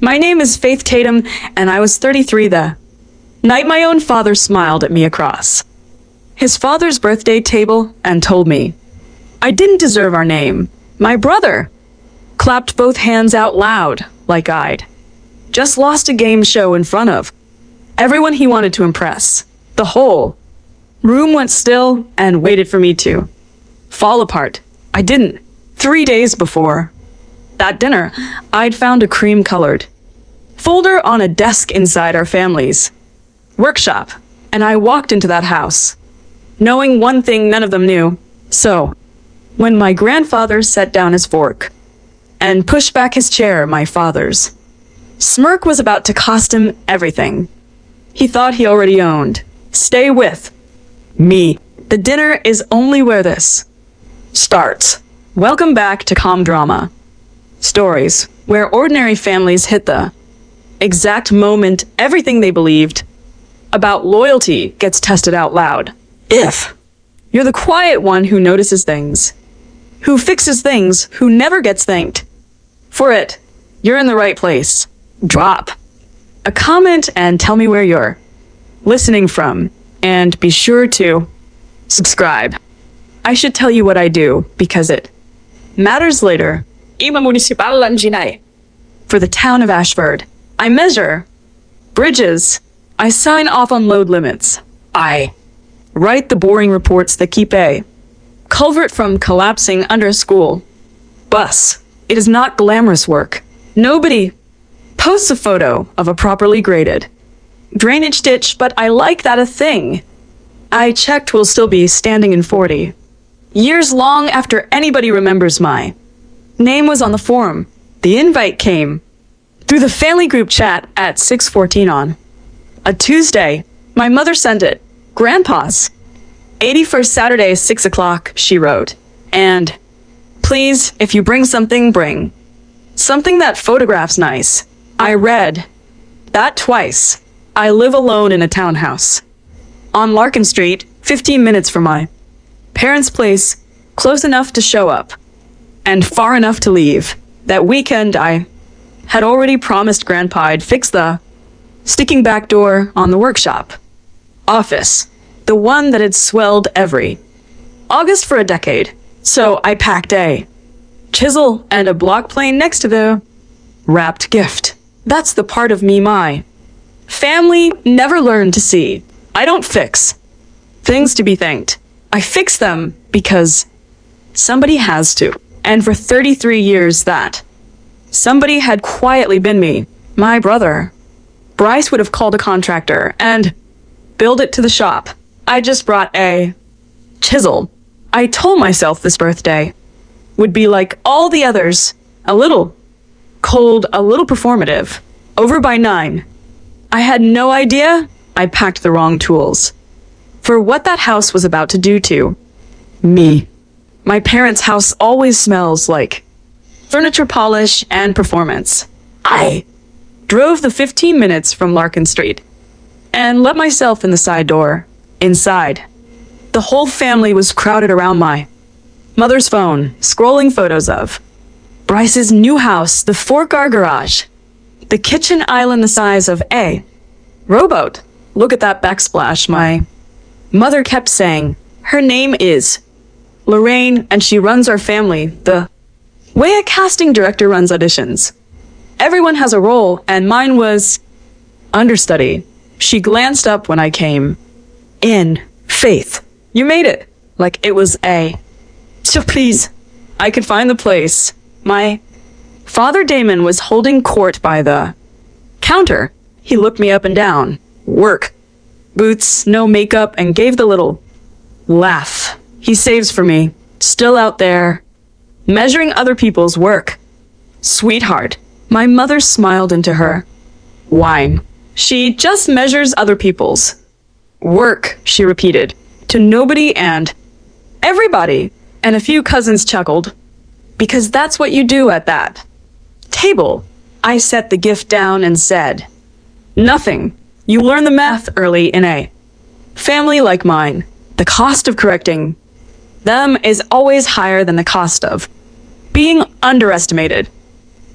My name is Faith Tatum, and I was 33 the night my own father smiled at me across his father's birthday table and told me I didn't deserve our name. My brother clapped both hands out loud like I'd just lost a game show in front of everyone he wanted to impress. The whole room went still and waited for me to fall apart. I didn't. 3 days before that dinner, I'd found a cream-colored folder on a desk inside our family's workshop, and I walked into that house, knowing one thing none of them knew. So, when my grandfather set down his fork and pushed back his chair, my father's smirk was about to cost him everything he thought he already owned. Stay with me. The dinner is only where this starts. Welcome back to Calm Drama. Stories where ordinary families hit the exact moment everything they believed about loyalty gets tested out loud. If you're the quiet one who notices things, who fixes things, who never gets thanked for it, you're in the right place. Drop a comment and tell me where you're listening from, and be sure to subscribe. I should tell you what I do because it matters later. Ima Municipal Langinay. For the town of Ashford, I measure bridges. I sign off on load limits. I write the boring reports that keep a culvert from collapsing under a school bus. It is not glamorous work. Nobody posts a photo of a properly graded drainage ditch, but I like that a thing I checked will still be standing in 40 years long after anybody remembers my name was on the forum. The invite came through the family group chat at 6:14 on a Tuesday. My mother sent it. Grandpa's 81st Saturday, 6 o'clock, she wrote. And please, if you bring something something that photographs nice. I read that twice. I live alone in a townhouse on Larkin Street, 15 minutes from my parents' place, close enough to show up and far enough to leave. That weekend, I had already promised Grandpa I'd fix the sticking back door on the workshop office, the one that had swelled every August for a decade. So I packed a chisel and a block plane next to the wrapped gift. That's the part of me my family never learned to see. I don't fix things to be thanked. I fix them because somebody has to. And for 33 years that somebody had quietly been me. My brother, Bryce, would have called a contractor and build it to the shop. I just brought a chisel. I told myself this birthday would be like all the others, a little cold, a little performative. Over by 9. I had no idea I packed the wrong tools for what that house was about to do to me. My parents' house always smells like furniture polish and performance. I drove the 15 minutes from Larkin Street and let myself in the side door. Inside, the whole family was crowded around my mother's phone, scrolling photos of Bryce's new house, the 4-car garage, the kitchen island the size of a rowboat. Look at that backsplash, my mother kept saying. Her name is Lorraine, and she runs our family the way a casting director runs auditions. Everyone has a role, and mine was understudy. She glanced up when I came in. Faith, you made it. Like it was a surprise. I could find the place. My father Damon was holding court by the counter. He looked me up and down. Work. Boots, no makeup, and gave the little laugh he saves for me. Still out there, measuring other people's work. Sweetheart. My mother smiled into her wine. She just measures other people's work, she repeated, to nobody and everybody. And a few cousins chuckled, because that's what you do at that table. I set the gift down and said, nothing. You learn the math early in a family like mine. The cost of correcting them is always higher than the cost of being underestimated.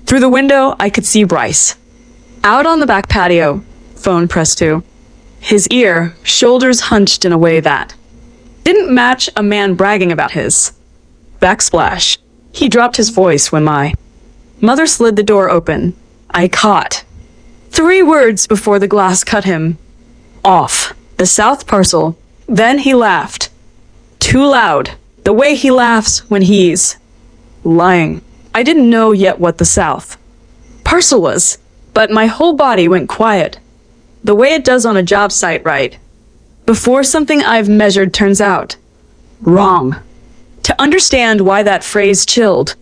Through the window, I could see Bryce Out on the back patio, phone pressed to. His ear, shoulders hunched in a way that didn't match a man bragging about his. Backsplash. He dropped his voice when my mother slid the door open. I caught 3 words before the glass cut him off. The south parcel. Then he laughed. Too loud. The way he laughs when he's lying. I didn't know yet what the south parcel was, but my whole body went quiet. The way it does on a job site, right? Before something I've measured turns out wrong. To understand why that phrase chilled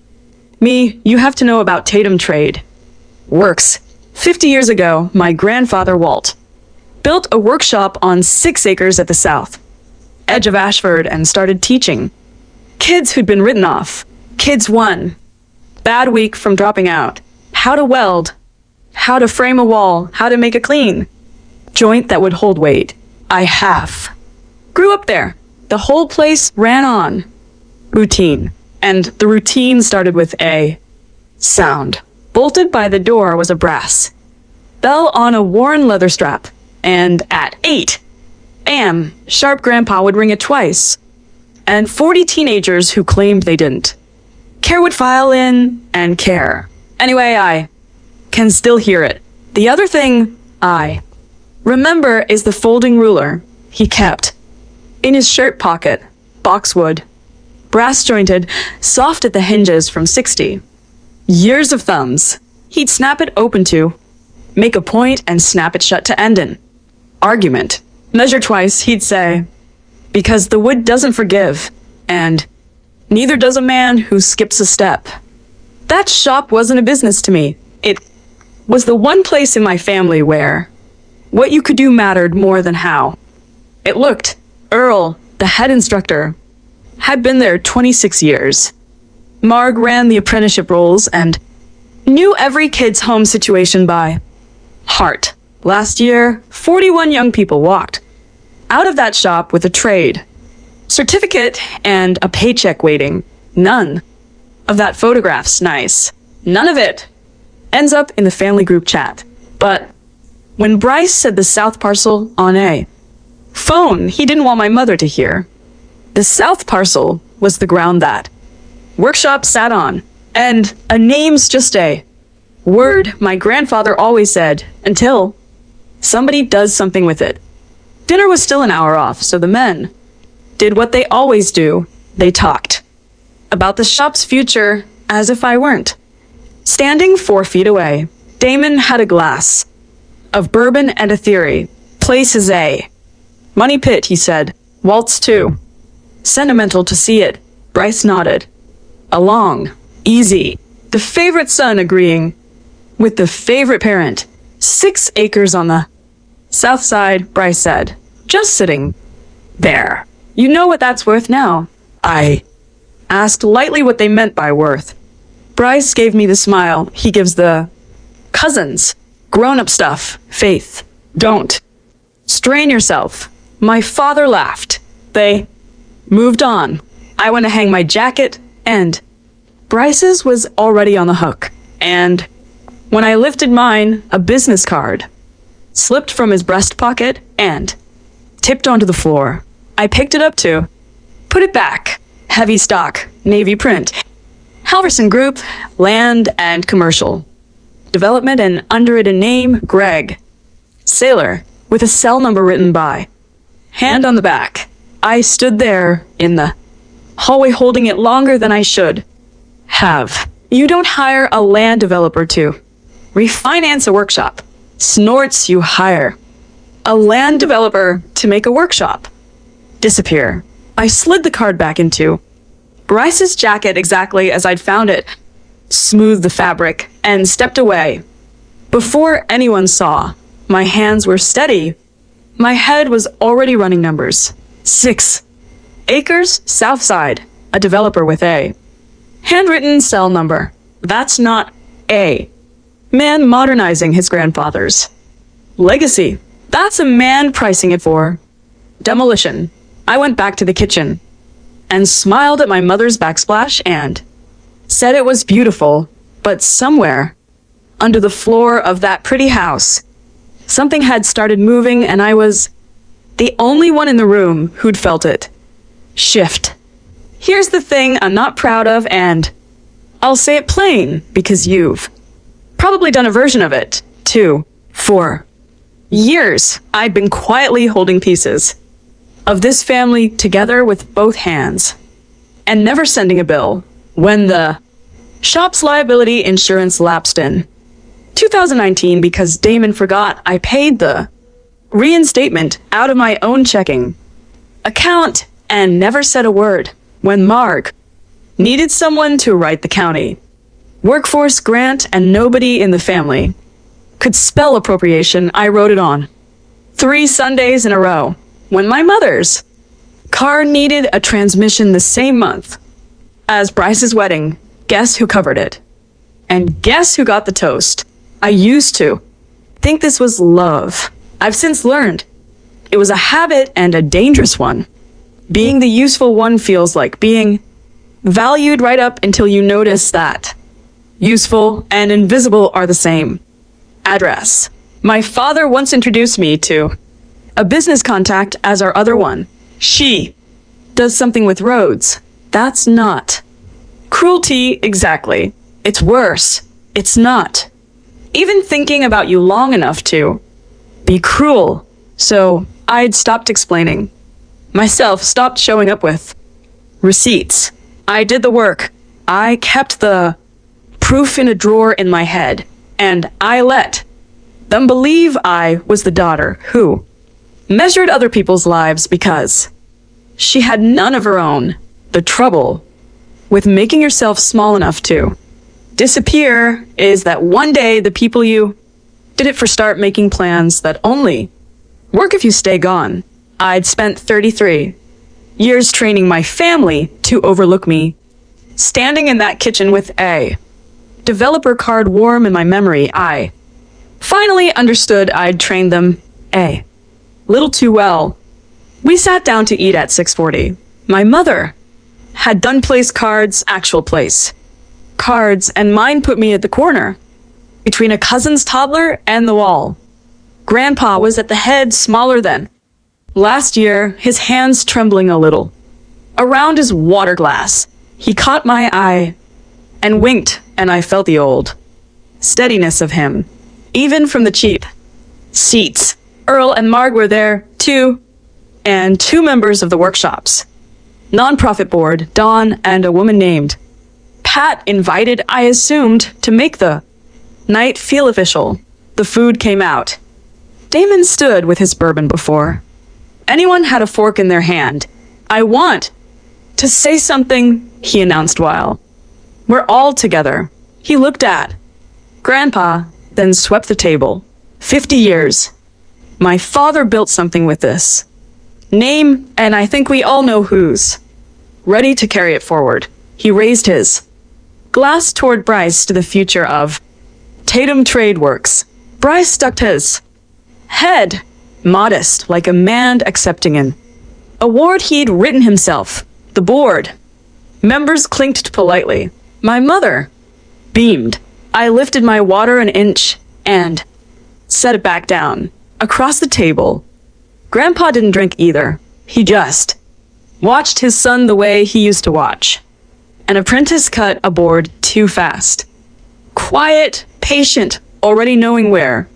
me, you have to know about Tatum trade. Works. 50 years ago, my grandfather Walt built a workshop on 6 acres at the south edge of Ashford and started teaching kids who'd been written off. Kids 1. Bad week from dropping out. How to weld. How to frame a wall. How to make a clean joint that would hold weight. I grew up there. The whole place ran on routine. And the routine started with a sound. Bolted by the door was a brass bell on a worn leather strap. And at 8 a.m., sharp grandpa would ring it twice. And 40 teenagers who claimed they didn't care would file in and care. Anyway, I can still hear it. The other thing I remember is the folding ruler he kept in his shirt pocket. Boxwood. Brass jointed, soft at the hinges from 60 years of thumbs. He'd snap it open to make a point and snap it shut to end in argument. Measure twice, he'd say, because the wood doesn't forgive, and neither does a man who skips a step. That shop wasn't a business to me. It was the one place in my family where what you could do mattered more than how it looked. Earl, the head instructor, had been there 26 years. Marg ran the apprenticeship roles and knew every kid's home situation by heart. Last year, 41 young people walked out of that shop with a trade certificate and a paycheck waiting. None of that photograph's nice. None of it ends up in the family group chat. But when Bryce said the south parcel on a phone, he didn't want my mother to hear. The south parcel was the ground that workshop sat on, and a name's just a word my grandfather always said until somebody does something with it. Dinner was still an hour off, so the men did what they always do. They talked about the shop's future as if I weren't. Standing 4 feet away, Damon had a glass of bourbon and a theory. Place is a money pit, he said. Walt's too sentimental to see it. Bryce nodded along. Easy. The favorite son agreeing with the favorite parent. 6 acres on the south side, Bryce said. Just sitting there. You know what that's worth now? I asked lightly what they meant by worth. Bryce gave me the smile he gives the cousins. Grown-up stuff. Faith. Don't strain yourself. My father laughed. They moved on. I went to hang my jacket, and Bryce's was already on the hook. And when I lifted mine, a business card slipped from his breast pocket and tipped onto the floor. I picked it up to put it back. Heavy stock, navy print. Halverson Group, land and commercial development, and under it a name, Greg Sailor, with a cell number written by hand on the back. I stood there in the hallway holding it longer than I should have. You don't hire a land developer to refinance a workshop. Snorts, you hire a land developer to make a workshop disappear. I slid the card back into Bryce's jacket exactly as I'd found it, smoothed the fabric, and stepped away. Before anyone saw, my hands were steady. My head was already running numbers. 6 acres, south side, a developer with a handwritten cell number. That's not a man modernizing his grandfather's legacy. That's a man pricing it for demolition. I went back to the kitchen and smiled at my mother's backsplash and said it was beautiful, but somewhere under the floor of that pretty house. Something had started moving, and I was the only one in the room who'd felt it. Shift. Here's the thing I'm not proud of, and I'll say it plain because you've probably done a version of it, too. For years, I'd been quietly holding pieces of this family together with both hands and never sending a bill when the shop's liability insurance lapsed in 2019 because Damon forgot I paid the reinstatement out of my own checking account and never said a word when Mark needed someone to write the county workforce grant and nobody in the family could spell appropriation. I wrote it on 3 Sundays in a row when my mother's car needed a transmission the same month as Bryce's wedding. Guess who covered it? And guess who got the toast? I used to think this was love. I've since learned it was a habit and a dangerous one. Being the useful one feels like being valued right up until you notice that useful and invisible are the same. Address. My father once introduced me to a business contact as our other one. She does something with roads. That's not cruelty exactly. It's worse. It's not even thinking about you long enough to be cruel. So I'd stopped explaining myself, stopped showing up with receipts. I did the work. I kept the proof in a drawer in my head, and I let them believe I was the daughter who measured other people's lives because she had none of her own. The trouble with making yourself small enough to disappear is that one day the people you did it for start making plans that only work if you stay gone. I'd spent 33 years training my family to overlook me, standing in that kitchen with a developer card warm in my memory. I finally understood I'd trained them a little too well. We sat down to eat at 6:40. My mother had done place cards, actual place cards, and mine put me at the corner between a cousin's toddler and the wall. Grandpa was at the head, smaller than last year, his hands trembling a little around his water glass. He caught my eye and winked, and I felt the old steadiness of him, even from the cheap seats. Earl and Marg were there, too, and 2 members of the workshop's nonprofit board, Dawn and a woman named Pat, invited, I assumed, to make the night feel official. The food came out. Damon stood with his bourbon before anyone had a fork in their hand. I want to say something, he announced while we're all together. He looked at Grandpa, then swept the table. 50 years. My father built something with this name, and I think we all know who's ready to carry it forward. He raised his glass toward Bryce to the future of Tatum Trade Works. Bryce stuck his head, modest, like a man accepting an award he'd written himself. The board members clinked politely. My mother beamed. I lifted my water an inch and set it back down. Across the table, Grandpa didn't drink either. He just watched his son the way he used to watch an apprentice cut a board too fast. Quiet, patient, already knowing where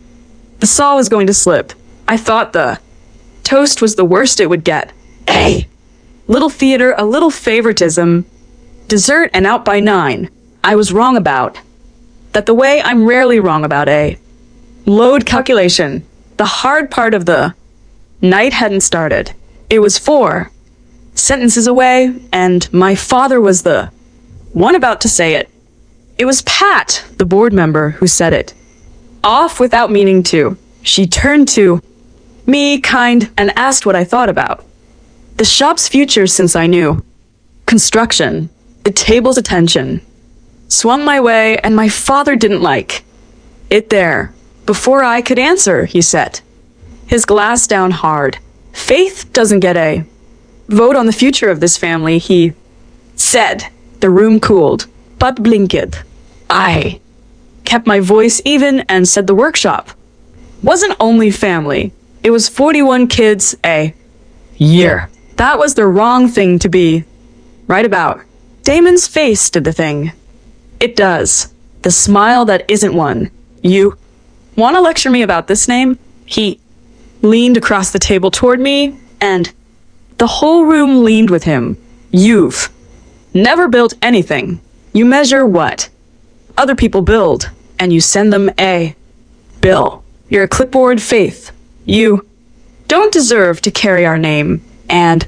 the saw was going to slip. I thought the toast was the worst it would get. A little theater, a little favoritism, dessert, and out by 9. I was wrong about that the way I'm rarely wrong about a load calculation. The hard part of the night hadn't started. It was 4 sentences away, and my father was the one about to say it. It was Pat, the board member, who said it. Off without meaning to. She turned to me, kind, and asked what I thought about the shop's future since I knew construction. The table's attention swung my way, and my father didn't like it there. Before I could answer, he set his glass down hard. Faith doesn't get a vote on the future of this family, he said. The room cooled, but blinked. I kept my voice even, and said the workshop wasn't only family. It was 41 kids a year. That was the wrong thing to be right about. Damon's face did the thing. It does. The smile that isn't one. You want to lecture me about this name? He leaned across the table toward me, and the whole room leaned with him. You've never built anything. You measure what other people build, and you send them a bill. You're a clipboard faith. You don't deserve to carry our name. And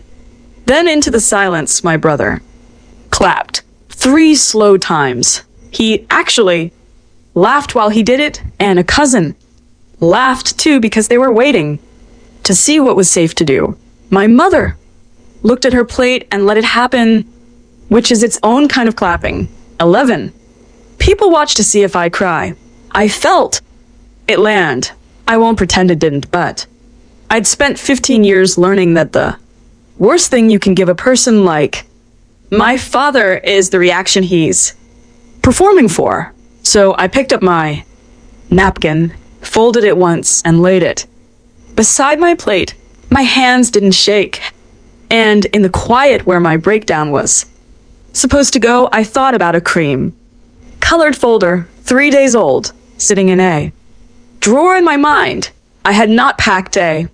then into the silence, my brother clapped 3 slow times. He actually laughed while he did it, and a cousin laughed too because they were waiting to see what was safe to do. My mother looked at her plate and let it happen, which is its own kind of clapping. 11. People watched to see if I cry. I felt it land. I won't pretend it didn't, but I'd spent 15 years learning that the worst thing you can give a person like my father is the reaction he's performing for. So I picked up my napkin, folded it once, and laid it beside my plate. My hands didn't shake, and in the quiet where my breakdown was supposed to go, I thought about a cream colored folder, 3 days old, sitting in a drawer in my mind. I had not packed a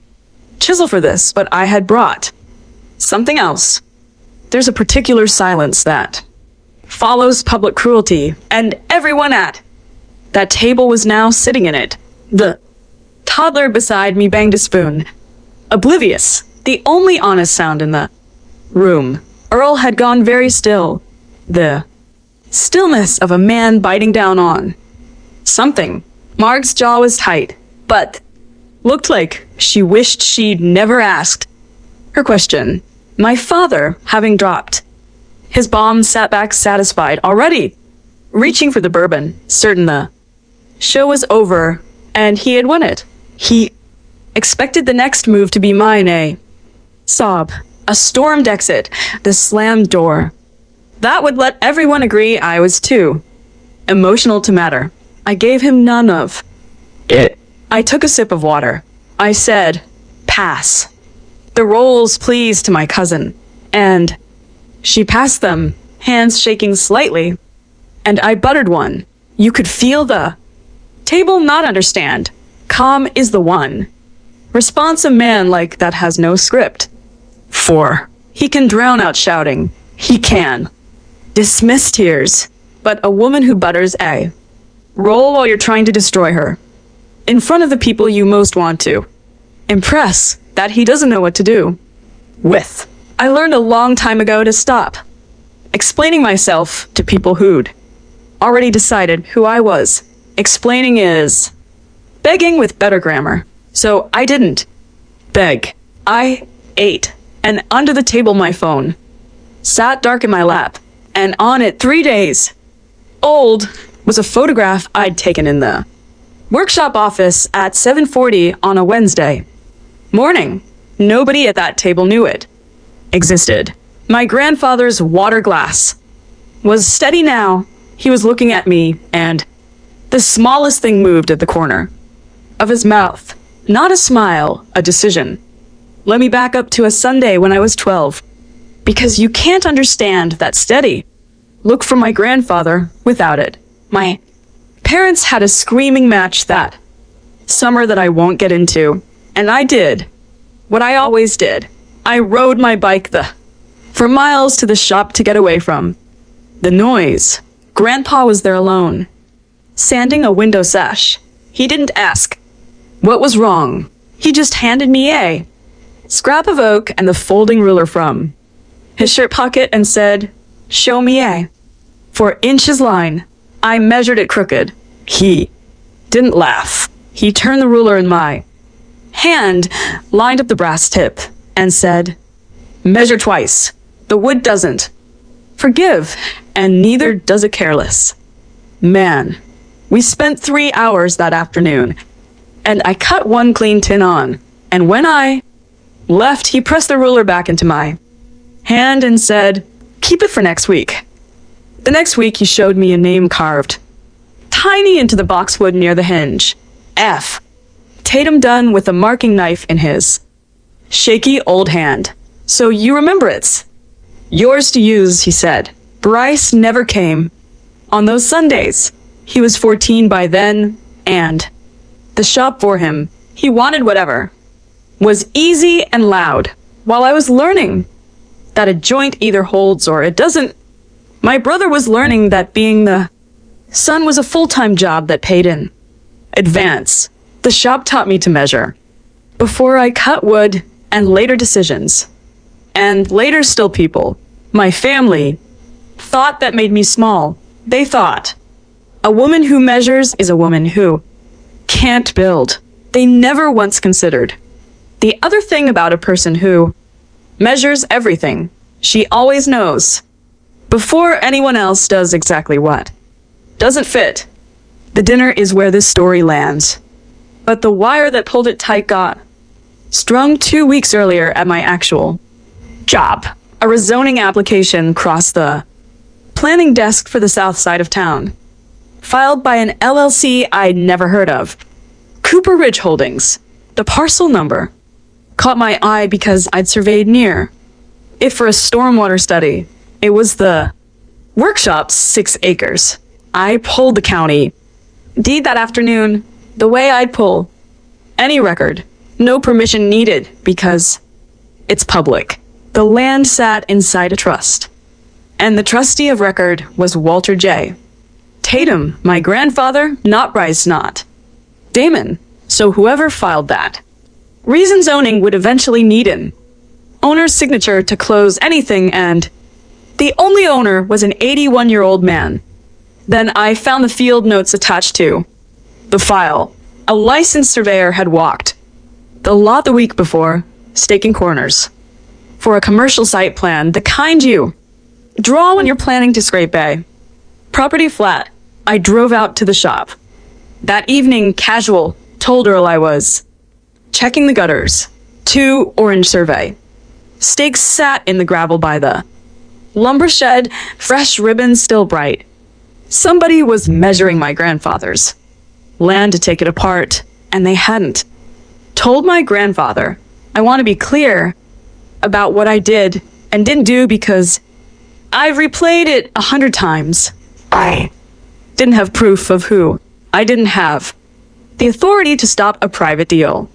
chisel for this, but I had brought something else. There's a particular silence that follows public cruelty, and everyone at that table was now sitting in it. The toddler beside me banged a spoon, oblivious, the only honest sound in the room. Earl had gone very still, the stillness of a man biting down on something. Marg's jaw was tight, but looked like she wished she'd never asked her question. My father, having dropped his bomb, sat back satisfied, already reaching for the bourbon, certain the show was over and he had won it. He expected the next move to be mine, a sob, a stormed exit, the slammed door. That would let everyone agree I was too emotional to matter. I gave him none of it. I took a sip of water. I said, pass. The rolls, please, to my cousin. And she passed them, hands shaking slightly, and I buttered one. You could feel the table not understand. Calm is the one response a man like that has no script. 4. He can drown out shouting. He can dismiss tears. But a woman who butters a roll while you're trying to destroy her in front of the people you most want to impress, that he doesn't know what to do with. I learned a long time ago to stop explaining myself to people who'd already decided who I was. Explaining is begging with better grammar. So I didn't beg. I ate, and under the table my phone sat dark in my lap, and on it 3 days old was a photograph I'd taken in the workshop office at 7:40 on a Wednesday morning. Nobody at that table knew it existed. My grandfather's water glass was steady now. He was looking at me, and the smallest thing moved at the corner of his mouth. Not a smile, a decision. Let me back up to a Sunday when I was 12. Because you can't understand that steady look from my grandfather without it. My parents had a screaming match that summer that I won't get into, and I did what I always did. I rode my bike for miles to the shop to get away from the noise. Grandpa was there alone, sanding a window sash. He didn't ask what was wrong. He just handed me a scrap of oak and the folding ruler from his shirt pocket and said, show me a 4 inches line. I measured it crooked. He didn't laugh. He turned the ruler in my hand, lined up the brass tip, and said, measure twice. The wood doesn't forgive, and neither does a careless man. We spent 3 hours that afternoon, and I cut 1 clean tin on, and when I left, he pressed the ruler back into my hand and said, keep it for next week. The next week, he showed me a name carved tiny into the boxwood near the hinge. F. Tatum Dunn with a marking knife in his shaky old hand. So you remember it. Yours to use, he said. Bryce never came. On those Sundays, he was 14 by then, and the shop for him, he wanted whatever, was easy and loud. While I was learning that a joint either holds or it doesn't, my brother was learning that being the son was a full-time job that paid in advance. The shop taught me to measure before I cut wood, and later decisions. And later still people, my family, thought that made me small. They thought, a woman who measures is a woman who can't build. They never once considered the other thing about a person who measures everything. She always knows before anyone else does exactly what. Doesn't fit. The dinner is where this story lands. But the wire that pulled it tight got strung 2 weeks earlier at my actual job. A rezoning application crossed the planning desk for the south side of town, filed by an LLC I'd never heard of. Cooper Ridge Holdings. The parcel number caught my eye because I'd surveyed near it for a stormwater study. It was the workshop's 6 acres. I pulled the county deed that afternoon, the way I'd pull any record. No permission needed because it's public. The land sat inside a trust, and the trustee of record was Walter J. Tatum, my grandfather, not Bryce, not Damon. So whoever filed that reason zoning would eventually need an owner's signature to close anything, and the only owner was an 81-year-old man. Then I found the field notes attached to the file. A licensed surveyor had walked the lot the week before, staking corners for a commercial site plan, the kind you draw when you're planning to scrape a property flat. I drove out to the shop that evening, casual, told Earl I was checking the gutters. 2 orange survey stakes sat in the gravel by the lumber shed, fresh ribbons still bright. Somebody was measuring my grandfather's land to take it apart, and they hadn't told my grandfather. I want to be clear about what I did and didn't do because I've replayed it 100 times. I didn't have proof of who. I didn't have the authority to stop a private deal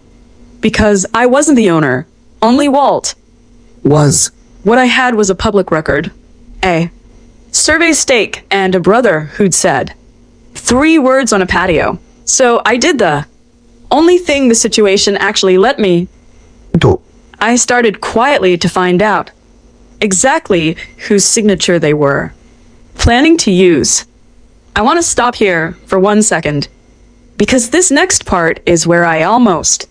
because I wasn't the owner. Only Walt was. What I had was a public record, a survey stake, and a brother who'd said 3 words on a patio. So I did the only thing the situation actually let me do. I started quietly to find out exactly whose signature they were planning to use. I want to stop here for 1 second, because this next part is where I almost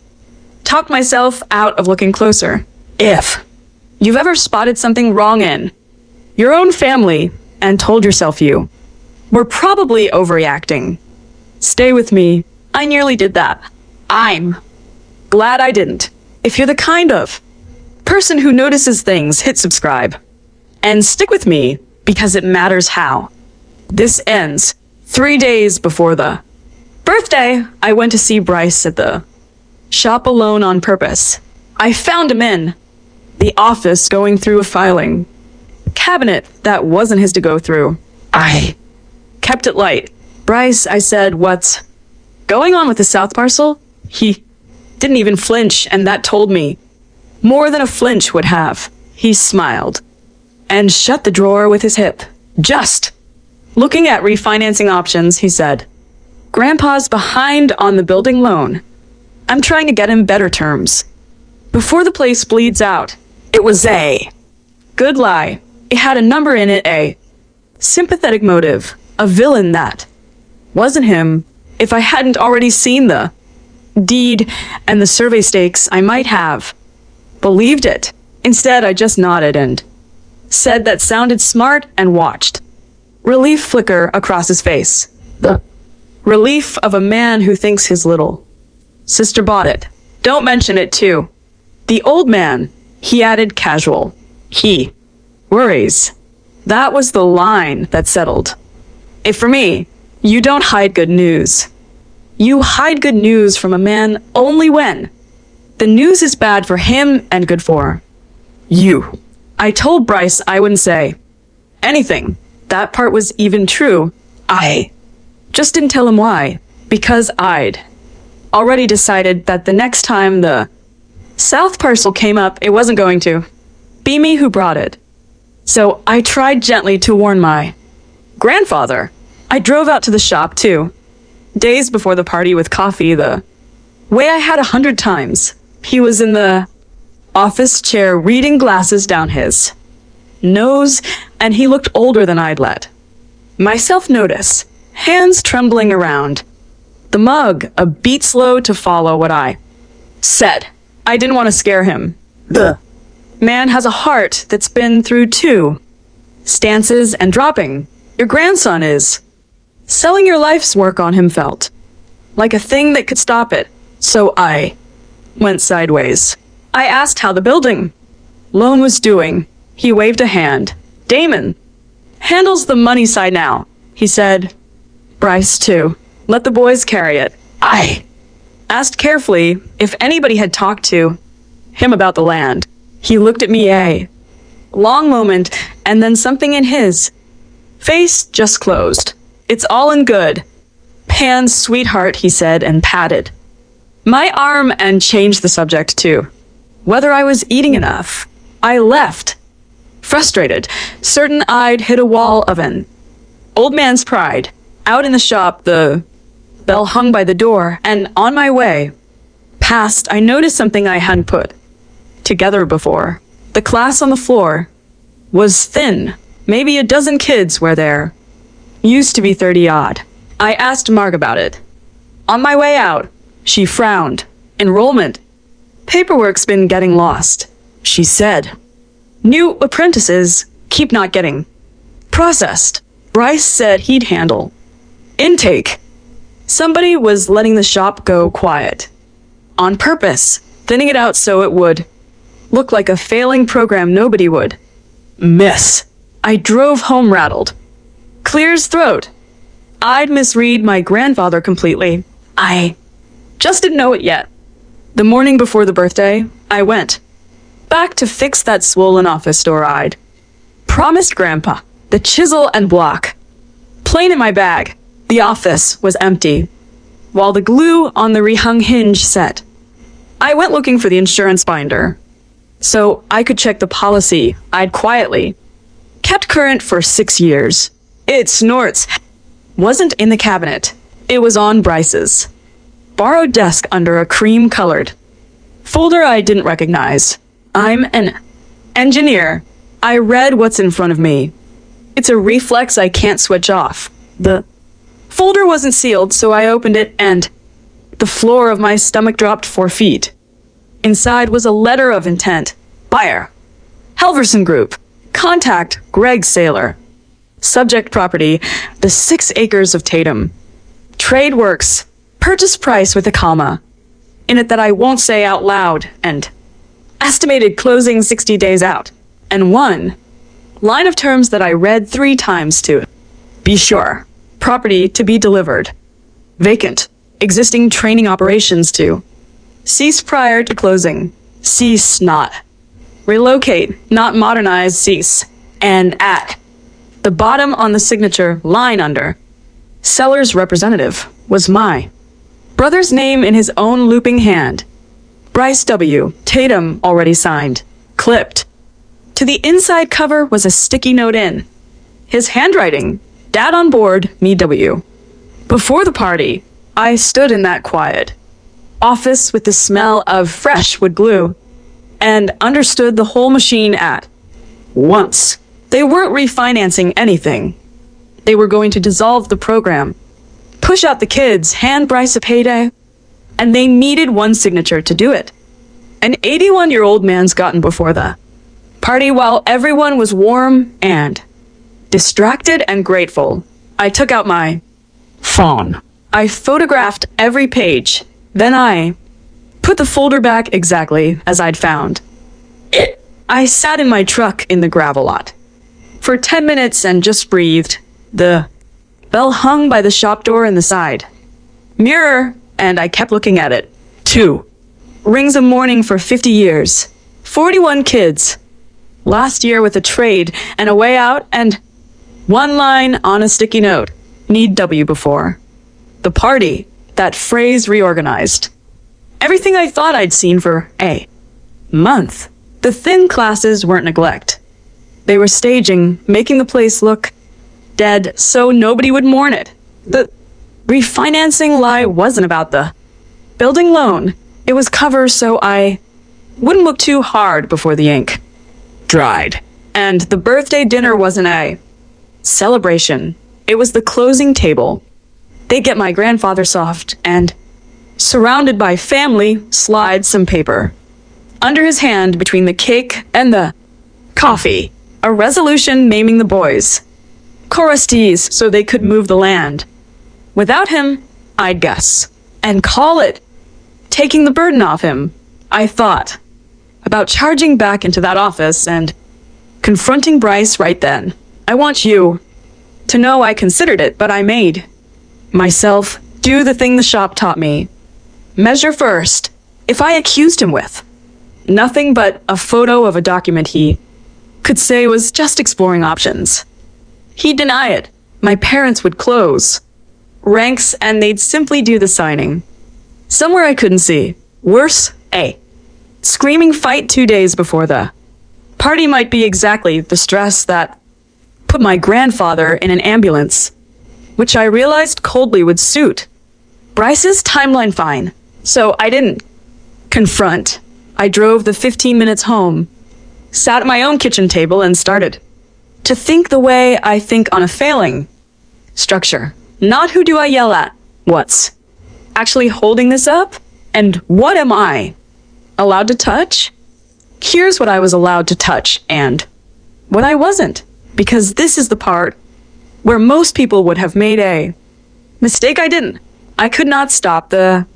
talked myself out of looking closer. If you've ever spotted something wrong in your own family and told yourself you were probably overreacting, stay with me. I nearly did that. I'm glad I didn't. If you're the kind of person who notices things, hit subscribe and stick with me because it matters how this ends. 3 days before the birthday, I went to see Bryce at the shop alone on purpose. I found him in the office going through a filing cabinet that wasn't his to go through. I kept it light. Bryce, I said, what's going on with the South parcel? He didn't even flinch, and that told me more than a flinch would have. He smiled and shut the drawer with his hip. Just looking at refinancing options, he said, Grandpa's behind on the building loan. I'm trying to get him better terms before the place bleeds out. It was a good lie. It had a number in it, a sympathetic motive, a villain that wasn't him. If I hadn't already seen the deed and the survey stakes, I might have believed it. Instead, I just nodded and said that sounded smart and watched relief flicker across his face. The relief of a man who thinks his little sister bought it. Don't mention it too. The old man, he added casual. He worries. That was the line that settled it for me. You don't hide good news. You hide good news from a man only when the news is bad for him and good for you. I told Bryce I wouldn't say anything. That part was even true. I just didn't tell him why, because I'd already decided that the next time the South parcel came up, it wasn't going to be me who brought it. So I tried gently to warn my grandfather. I drove out to the shop, too. Days before the party with coffee, the way I had 100 times. He was in the office chair reading, glasses down his nose, and he looked older than I'd let myself notice. Hands trembling around the mug, a beat slow to follow what I said. I didn't want to scare him. The man has a heart that's been through 2 stances and dropping. Your grandson is selling your life's work on him felt like a thing that could stop it. So I went sideways. I asked how the building loan was doing. He waved a hand. Damon handles the money side now, he said. Bryce, too. Let the boys carry it. I asked carefully if anybody had talked to him about the land. He looked at me a long moment, and then something in his face just closed. It's all in good. Pan's sweetheart, he said, and patted my arm and changed the subject to whether I was eating enough. I left, frustrated, certain I'd hit a wall of an old man's pride. Out in the shop, the bell hung by the door, and on my way past, I noticed something I hadn't put together before. The class on the floor was thin, maybe a dozen kids where there used to be 30-odd. I asked Marg about it. On my way out, she frowned. Enrollment paperwork's been getting lost, she said. New apprentices keep not getting processed. Bryce said he'd handle intake. Somebody was letting the shop go quiet on purpose, thinning it out so it would look like a failing program nobody would miss. I drove home rattled. Clear's throat. I'd misread my grandfather completely. I just didn't know it yet. The morning before the birthday, I went back to fix that swollen office door I'd promised Grandpa. The chisel and block plain in my bag. The office was empty, while the glue on the rehung hinge set. I went looking for the insurance binder, so I could check the policy I'd quietly kept current for 6 years. It snorts. Wasn't in the cabinet. It was on Bryce's borrowed desk under a cream-colored folder I didn't recognize. I'm an engineer. I read what's in front of me. It's a reflex I can't switch off. The folder wasn't sealed, so I opened it and the floor of my stomach dropped 4 feet. Inside was a letter of intent. Buyer, Helverson Group. Contact Greg Saylor. Subject property, the 6 acres of Tatum. Trade works. Purchase price with a comma in it that I won't say out loud, and estimated closing 60 days out. And 1 line of terms that I read 3 times to be sure. Property to be delivered. Vacant. Existing training operations to cease prior to closing. Cease not. Relocate, not modernize, cease. And at the bottom on the signature, line under, seller's representative, was my brother's name in his own looping hand. Bryce W. Tatum, already signed. Clipped. To the inside cover was a sticky note in his handwriting. Dad on board, me W. Before the party, I stood in that quiet office with the smell of fresh wood glue and understood the whole machine at once. They weren't refinancing anything. They were going to dissolve the program, push out the kids, hand Bryce a payday, and they needed 1 signature to do it. An 81-year-old man's gotten before the party while everyone was warm and distracted and grateful. I took out my phone. I photographed every page. Then I put the folder back exactly as I'd found it. I sat in my truck in the gravel lot for 10 minutes and just breathed. The Bell hung by the shop door in the side. Mirror, and I kept looking at it. 2. Rings of mourning for 50 years. 41 kids. Last year with a trade and a way out, and one line on a sticky note. Need W before. The party. That phrase reorganized. Everything I thought I'd seen for a month. The thin classes weren't neglect. They were staging, making the place look dead so nobody would mourn it. The refinancing lie wasn't about the building loan. It was cover so I wouldn't look too hard before the ink dried. And the birthday dinner wasn't a celebration. It was the closing table. They get my grandfather soft and surrounded by family slide some paper. Under his hand between the cake and the coffee, a resolution naming the boys. Chorestees so they could move the land. Without him, I'd guess. And call it taking the burden off him. I thought about charging back into that office and confronting Bryce right then. I want you to know I considered it, but I made myself do the thing the shop taught me. Measure first. If I accused him with nothing but a photo of a document he could say was just exploring options, he'd deny it. My parents would close ranks and they'd simply do the signing. Somewhere I couldn't see. Worse, a screaming fight 2 days before the party might be exactly the stress that put my grandfather in an ambulance, which I realized coldly would suit Bryce's timeline fine. So I didn't confront. I drove the 15 minutes home, sat at my own kitchen table and started to think the way I think on a failing structure. Not who do I yell at, what's actually holding this up, and what am I allowed to touch? Here's what I was allowed to touch and what I wasn't, because this is the part where most people would have made a mistake. I didn't. I could not stop the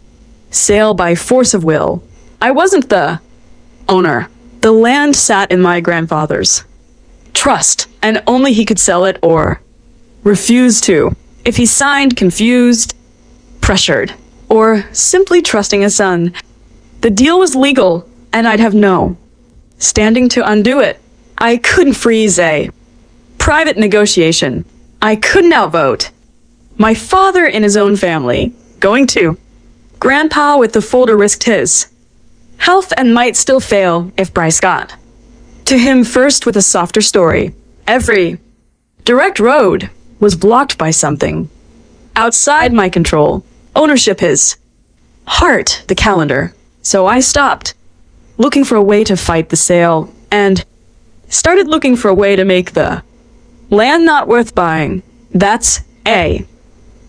sale by force of will. I wasn't the owner. The land sat in my grandfather's trust, and only he could sell it or refuse to. If he signed confused, pressured, or simply trusting his son, the deal was legal, and I'd have no standing to undo it. I couldn't freeze a private negotiation. I couldn't outvote my father in his own family. Going to Grandpa with the folder risked his health and might still fail if Bryce got to him first with a softer story. Every direct road was blocked by something outside my control. Ownership, his heart, the calendar. So I stopped looking for a way to fight the sale and started looking for a way to make the land not worth buying. That's a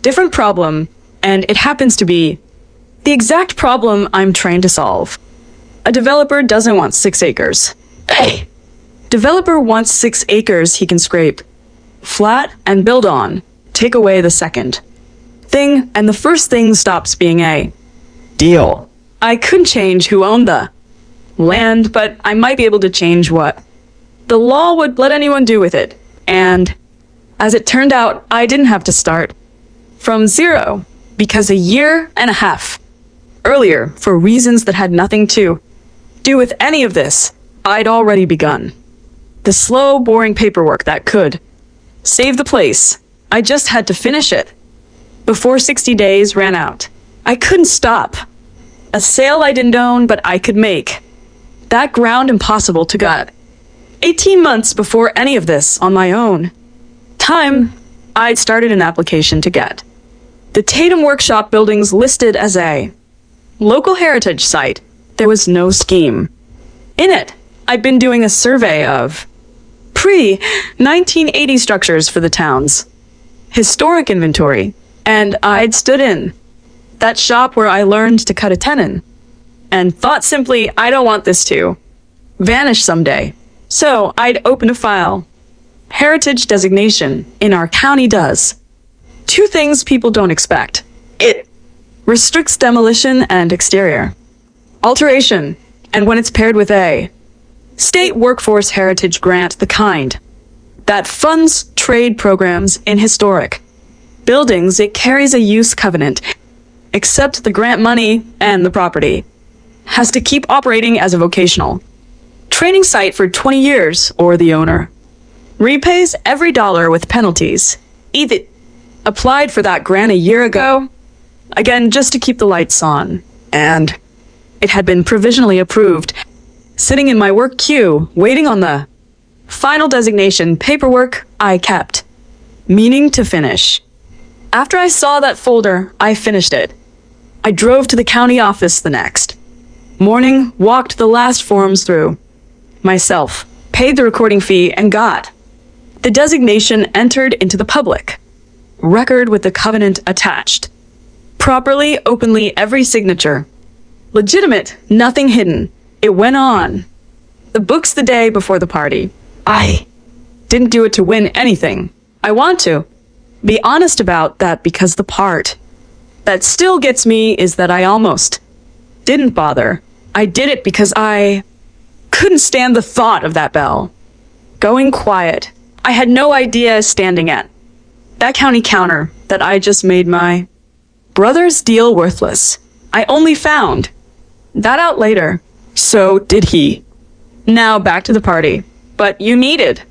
different problem, and it happens to be the exact problem I'm trying to solve. A developer doesn't want 6 acres. A developer wants 6 acres he can scrape flat and build on. Take away the second thing, and the first thing stops being a deal. I couldn't change who owned the land, but I might be able to change what the law would let anyone do with it. And as it turned out, I didn't have to start from zero, because a year and a half earlier, for reasons that had nothing to do with any of this, I'd already begun the slow, boring paperwork that could save the place. I just had to finish it before 60 days ran out. I couldn't stop a sale I didn't own, but I could make that ground impossible to gut. 18 months before any of this on my own time, I'd started an application to get the Tatum Workshop buildings listed as a local heritage site. There was no scheme in it. I'd been doing a survey of pre-1980 structures for the town's historic inventory, and I'd stood in that shop where I learned to cut a tenon and thought simply, I don't want this to vanish someday. So I'd open a file. Heritage designation in our county does 2 things people don't expect. It restricts demolition and exterior alteration, and when it's paired with a state workforce heritage grant, the kind that funds trade programs in historic Buildings, it carries a use covenant, except the grant money and the property has to keep operating as a vocational training site for 20 years, or the owner repays every dollar with penalties. Either applied for that grant a year ago, again, just to keep the lights on, and it had been provisionally approved, sitting in my work queue, waiting on the final designation paperwork I kept, meaning to finish. After I saw that folder, I finished it. I drove to the county office the next morning, walked the last forms through myself, paid the recording fee, and got the designation entered into the public record with the covenant attached. Properly, openly, every signature. Legitimate, nothing hidden. It went on. The books the day before the party. I didn't do it to win anything. I want to be honest about that, because the part that still gets me is that I almost didn't bother. I did it because I couldn't stand the thought of that bell going quiet. I had no idea standing at that county counter that I just made my brother's deal worthless. I only found that out later. So did he. Now back to the party. But you needed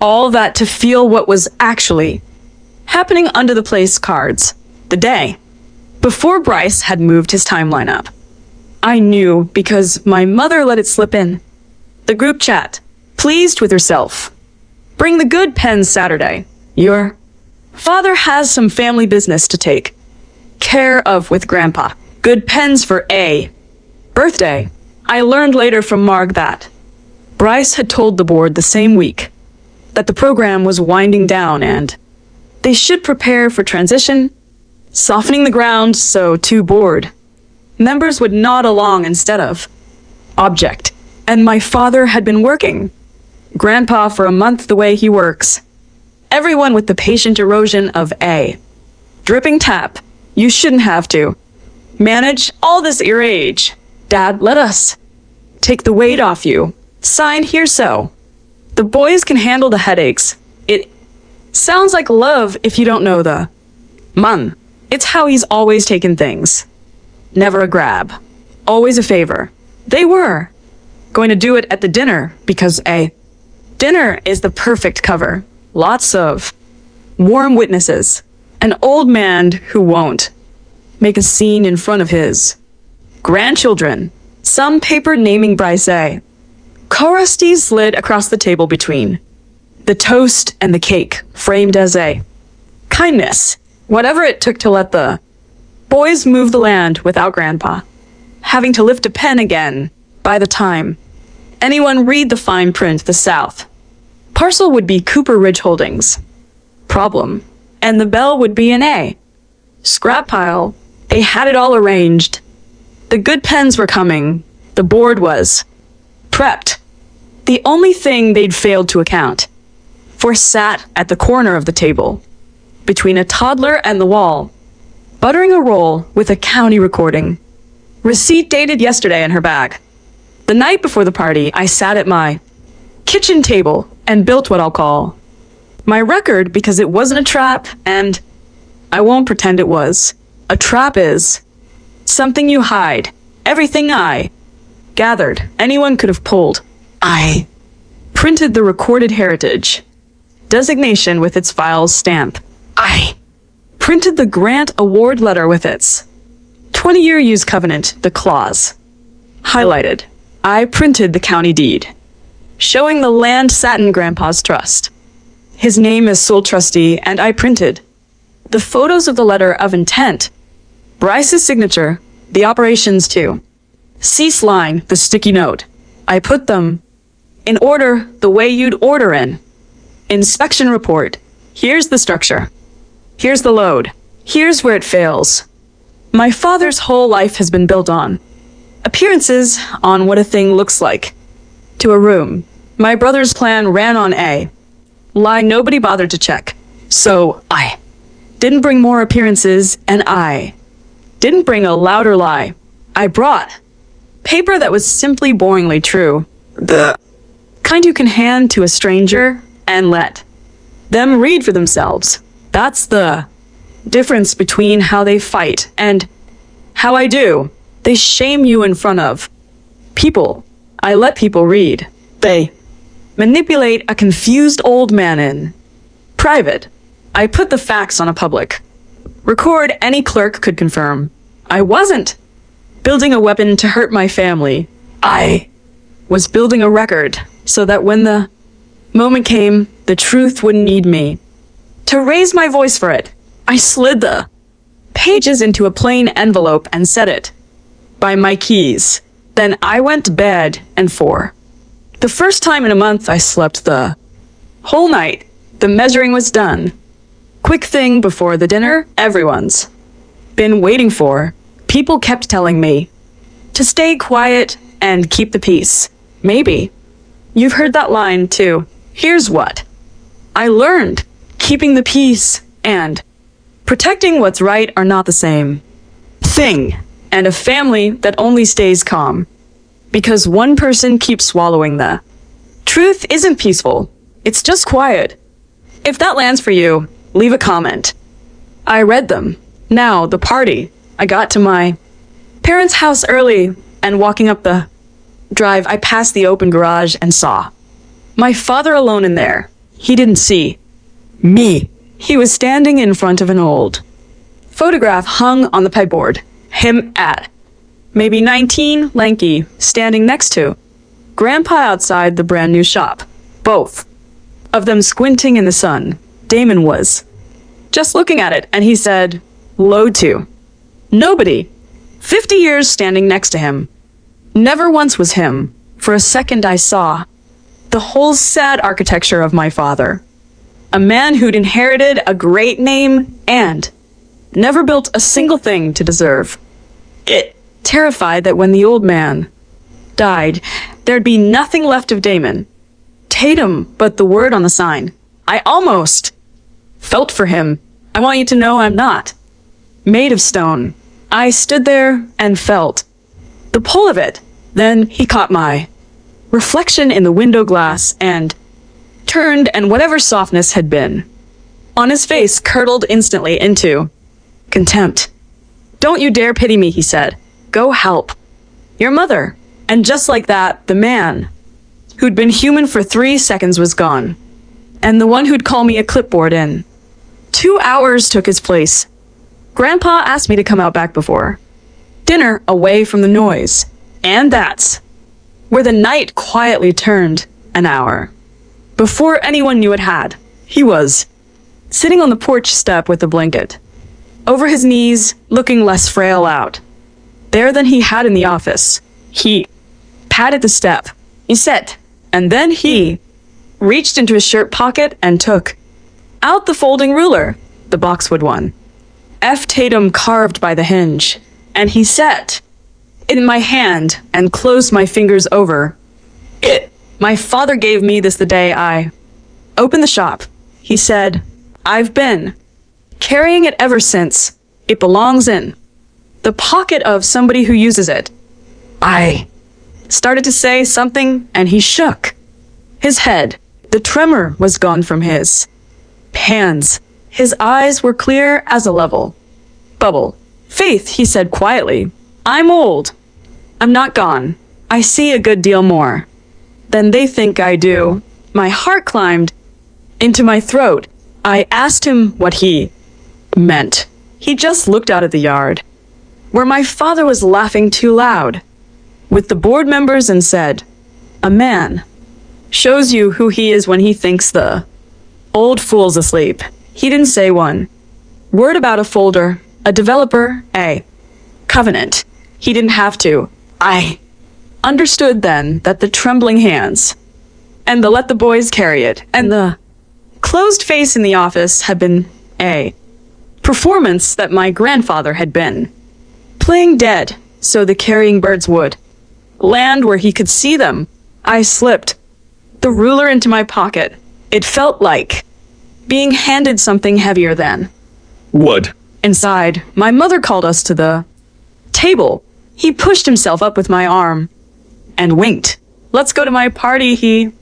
all that to feel what was actually happening under the place cards. The day before Bryce had moved his timeline up. I knew because my mother let it slip in. The group chat, pleased with herself. Bring the good pens Saturday. Your father has some family business to take care of with Grandpa. Good pens for A. Birthday. I learned later from Marg that Bryce had told the board the same week that the program was winding down and they should prepare for transition, softening the ground so two board members would nod along instead of object. And my father had been working Grandpa for a month the way he works. Everyone with the patient erosion of A. Dripping tap. You shouldn't have to manage all this at your age. Dad, let us take the weight off you. Signed here so. The boys can handle the headaches. It sounds like love if you don't know the Mum. It's how he's always taken things. Never a grab. Always a favor. They were going to do it at the dinner because A. Dinner is the perfect cover. Lots of warm witnesses. An old man who won't make a scene in front of his grandchildren. Some paper naming Bryce A. Corusty slid across the table between the toast and the cake, framed as a kindness. Whatever it took to let the boys move the land without Grandpa having to lift a pen again. By the time anyone read the fine print, the South parcel would be Cooper Ridge Holdings. Problem. And the bell would be an A. Scrap pile. They had it all arranged. The good pens were coming. The board was prepped. The only thing they'd failed to account for sat at the corner of the table, between a toddler and the wall, buttering a roll with a county recording. Receipt dated yesterday in her bag. The night before the party, I sat at my kitchen table and built what I'll call my record, because it wasn't a trap, and I won't pretend it was. A trap is something you hide. Everything I gathered, anyone could have pulled. I printed the recorded heritage designation with its file's stamp. I printed the grant award letter with its 20-year use covenant, the clause highlighted. I printed the county deed showing the land sat in Grandpa's trust. His name is sole trustee, and I printed the photos of the letter of intent, Bryce's signature, the operations too. Cease line, the sticky note. I put them in order the way you'd order an inspection report. Here's the structure. Here's the load. Here's where it fails. My father's whole life has been built on appearances, on what a thing looks like to a room. My brother's plan ran on A. Lie nobody bothered to check. So I didn't bring more appearances, and I didn't bring a louder lie. I brought paper that was simply boringly true. The kind you can hand to a stranger and let them read for themselves. That's the difference between how they fight and how I do. They shame you in front of people. I let people read. They manipulate a confused old man in private. I put the facts on a public record any clerk could confirm. I wasn't building a weapon to hurt my family. I was building a record so that when the moment came, the truth wouldn't need me to raise my voice for it. I slid the pages into a plain envelope and set it by my keys. Then I went to bed, and for the first time in a month, I slept the whole night. The measuring was done. Quick thing before the dinner everyone's been waiting for. People kept telling me to stay quiet and keep the peace. Maybe you've heard that line too. Here's what I learned. Keeping the peace and protecting what's right are not the same thing. And a family that only stays calm because one person keeps swallowing the truth isn't peaceful. It's just quiet. If that lands for you, leave a comment. I read them. Now, the party. I got to my parents' house early, and walking up the drive, I passed the open garage and saw my father alone in there. He didn't see me. He was standing in front of an old photograph hung on the pegboard. Him at maybe 19, lanky, standing next to Grandpa outside the brand new shop. Both of them squinting in the sun. Damon was just looking at it, and he said, "Load to." Nobody. 50 years standing next to him. Never once was him. For a second I saw the whole sad architecture of my father. A man who'd inherited a great name and never built a single thing to deserve it. Terrified that when the old man died, there'd be nothing left of Damon Tatum but the word on the sign. I almost felt for him. I want you to know I'm not made of stone. I stood there and felt the pull of it. Then he caught my reflection in the window glass and turned, and whatever softness had been on his face curdled instantly into contempt. "Don't you dare pity me," he said. "Go help your mother." And just like that, the man who'd been human for 3 seconds was gone. And the one who'd call me a clipboard in 2 hours took his place. Grandpa asked me to come out back before dinner, away from the noise. And that's where the night quietly turned an hour. Before anyone knew it had, he was sitting on the porch step with a blanket over his knees, looking less frail out there than he had in the office. He patted the step. He said, and then he reached into his shirt pocket and took out the folding ruler, the boxwood one. F. Tatum carved by the hinge, and he set it in my hand and closed my fingers over it. My father gave me this the day I opened the shop. He said, "I've been carrying it ever since. It belongs in the pocket of somebody who uses it." I started to say something, and he shook his head. The tremor was gone from his hands. His eyes were clear as a level bubble. "Faith," he said quietly, "I'm old. I'm not gone. I see a good deal more than they think I do." My heart climbed into my throat. I asked him what he meant. He just looked out at the yard, where my father was laughing too loud with the board members, and said, "A man shows you who he is when he thinks the old fool's asleep." He didn't say one word about a folder, a developer, a covenant. He didn't have to. I understood then that the trembling hands and the "let the boys carry it" and the closed face in the office had been a performance that my grandfather had been playing dead, so the carrying birds would land where he could see them. I slipped the ruler into my pocket. It felt like being handed something heavier than Wood. inside. My mother called us to the table. He pushed himself up with my arm and winked. "Let's go to my party," he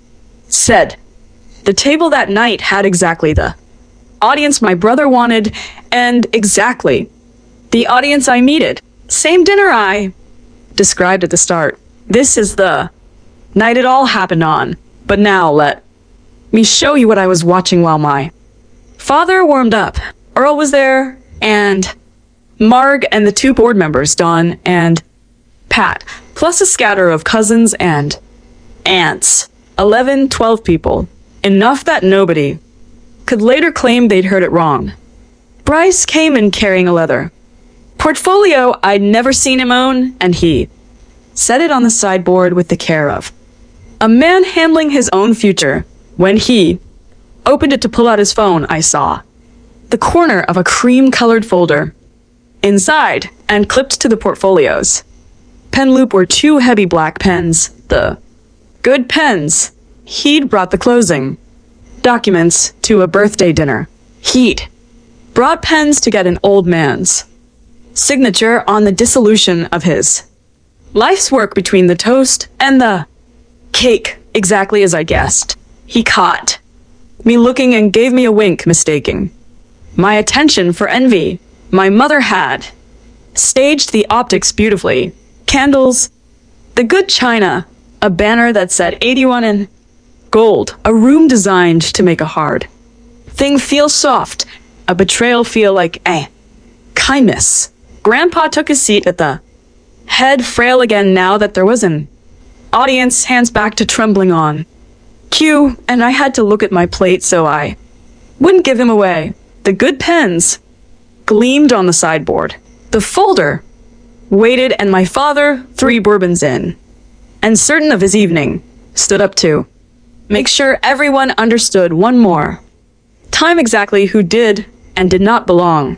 said. The table that night had exactly the audience my brother wanted, and exactly the audience I needed. Same dinner I described at the start. This is the night it all happened on. But now let me show you what I was watching while my father warmed up. Earl was there, and Marg and the two board members, Don and Pat, plus a scatter of cousins and aunts. 11, 12 people. Enough that nobody could later claim they'd heard it wrong. Bryce came in carrying a leather portfolio I'd never seen him own, and he set it on the sideboard with the care of a man handling his own future. When he opened it to pull out his phone, I saw the corner of a cream-colored folder inside and clipped to the portfolios. Pen loop were two heavy black pens, the good pens he'd brought the closing documents to a birthday dinner. He'd brought pens to get an old man's signature on the dissolution of his life's work between the toast and the cake, exactly as I guessed. He caught me looking and gave me a wink, mistaking my attention for envy. My mother had staged the optics beautifully. Candles, the good china, a banner that said 81 in gold, a room designed to make a hard thing feel soft, a betrayal feel like kindness. Grandpa took his seat at the head, frail again now that there was an audience, hands back to trembling on cue, and I had to look at my plate so I wouldn't give him away. The good pens gleamed on the sideboard. The folder waited, and my father, 3 bourbons in, and certain of his evening, stood up to make sure everyone understood one more time exactly who did and did not belong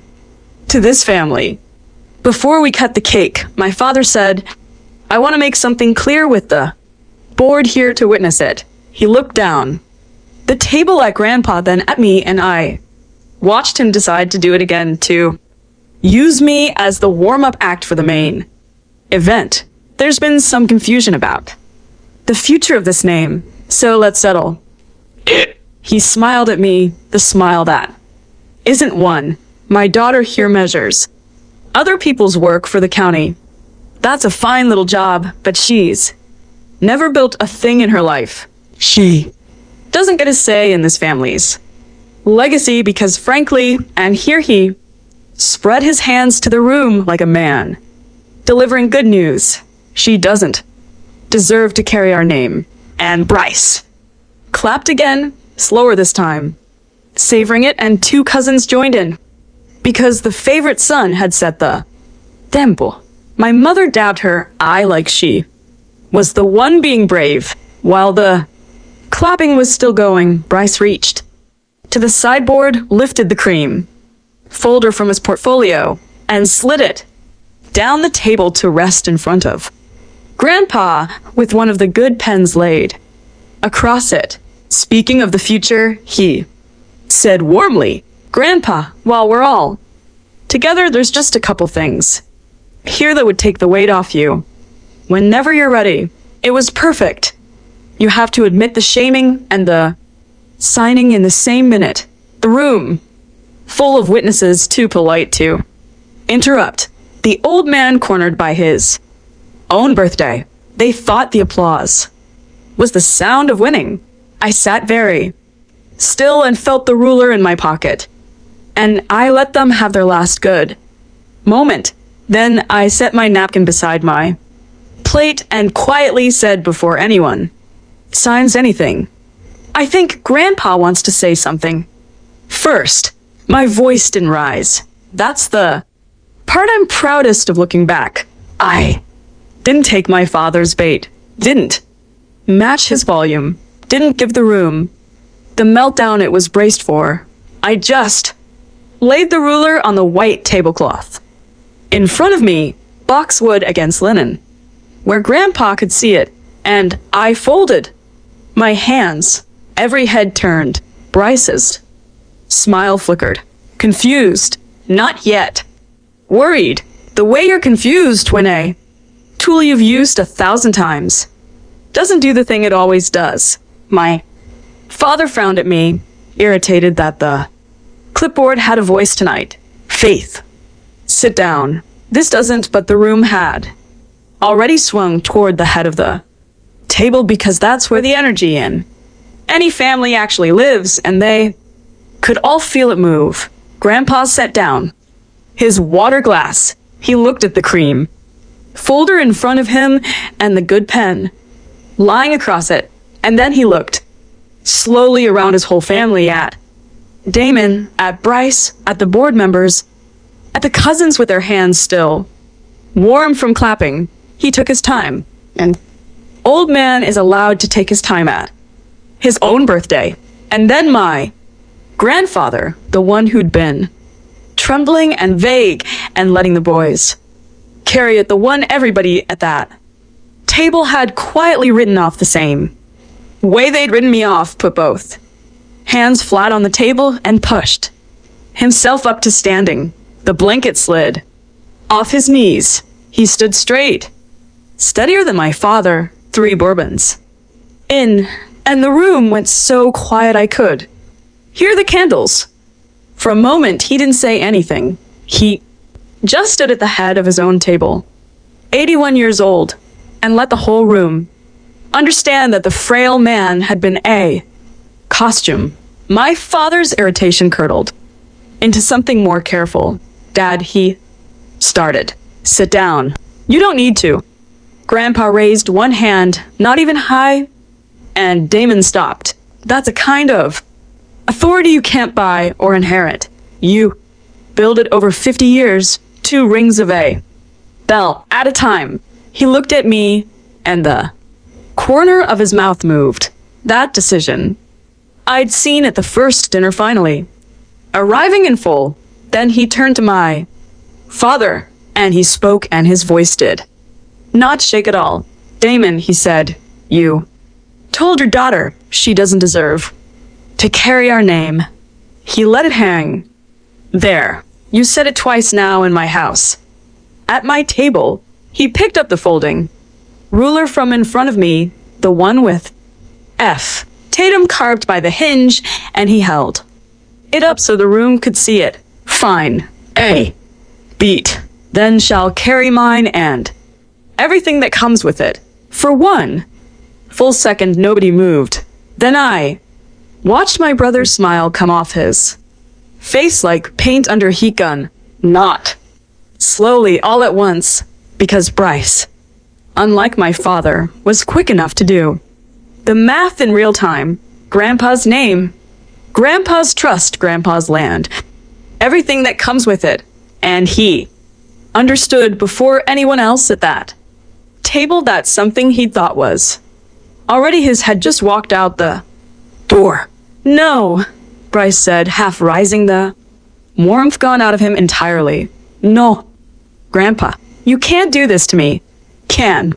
to this family. Before we cut the cake, my father said, I want to make something clear with the board here to witness it. He looked down the table at Grandpa, then at me, and I watched him decide to do it again, to use me as the warm-up act for the main event. There's been some confusion about the future of this name, so let's settle. He smiled at me, the smile that isn't one my daughter here measures other people's work for the county. That's a fine little job, but she's never built a thing in her life. She doesn't get a say in this family's legacy because, frankly, and here he spread his hands to the room like a man delivering good news, she doesn't deserve to carry our name. And Bryce clapped again, slower this time, savoring it, and 2 cousins joined in because the favorite son had set the tempo. My mother dabbed her eye like she was the one being brave. While the clapping was still going, Bryce reached to the sideboard, lifted the cream folder from his portfolio, and slid it down the table to rest in front of Grandpa, with one of the good pens laid across it. Speaking of the future, he said warmly, Grandpa, while we're all together, there's just a couple things here that would take the weight off you. Whenever you're ready. It was perfect. You have to admit the shaming and the signing in the same minute. The room, full of witnesses too polite to interrupt. The old man cornered by his own birthday. They thought the applause was the sound of winning. I sat very still and felt the ruler in my pocket, and I let them have their last good moment. Then I set my napkin beside my plate and quietly said before anyone signs anything, I think Grandpa wants to say something first. My voice didn't rise. That's the part I'm proudest of looking back. I didn't take my father's bait, didn't match his volume, didn't give the room the meltdown it was braced for. I just laid the ruler on the white tablecloth in front of me, boxwood against linen, where Grandpa could see it, and I folded my hands, every head turned. Bryce's smile flickered. Confused. Not yet. Worried. The way you're confused when a tool you've used 1,000 times doesn't do the thing it always does. My father frowned at me, irritated that the Clipboard had a voice tonight. Faith. Sit down. This doesn't, but the room had. Already swung toward the head of the table because that's where the energy in. Any family actually lives, and they could all feel it move. Grandpa sat down. His water glass. He looked at the cream folder in front of him and the good pen lying across it. And then he looked slowly around his whole family, at Damon, at Bryce, at the board members, at the cousins with their hands still warm from clapping. He took his time, and old man is allowed to take his time at his own birthday. And then my grandfather, the one who'd been trembling and vague and letting the boys carry it, the one everybody at that table had quietly written off the same way they'd written me off, put both hands flat on the table and pushed himself up to standing. The blanket slid off his knees. He stood straight, steadier than my father. 3 bourbons in, and the room went so quiet I could hear the candles. For a moment, he didn't say anything. He just stood at the head of his own table, 81 years old, and let the whole room understand that the frail man had been a costume. My father's irritation curdled into something more careful. Dad, he started. Sit down. You don't need to. Grandpa raised one hand, not even high, and Damon stopped. That's a kind of authority you can't buy or inherit. You build it over 50 years, 2 rings of a bell at a time. He looked at me, and the corner of his mouth moved. That decision I'd seen at the first dinner finally arriving in full. Then he turned to my father, and he spoke, and his voice did not shake at all. Damon, he said, you told your daughter she doesn't deserve to carry our name. He let it hang there. You said it twice now in my house. At my table, he picked up the folding ruler from in front of me, the one with F. Tatum carved by the hinge, and he held it up so the room could see it. Fine. A. Beat. Then shall carry mine and everything that comes with it. For 1 full second, nobody moved. Then I watched my brother's smile come off his face like paint under a heat gun. Not slowly, all at once, because Bryce, unlike my father, was quick enough to do the math in real time. Grandpa's name, Grandpa's trust, Grandpa's land, everything that comes with it. And he understood before anyone else at that table that something he'd thought was already his had just walked out the door. No, Bryce said, half rising, the warmth gone out of him entirely. No, Grandpa, you can't do this to me. Can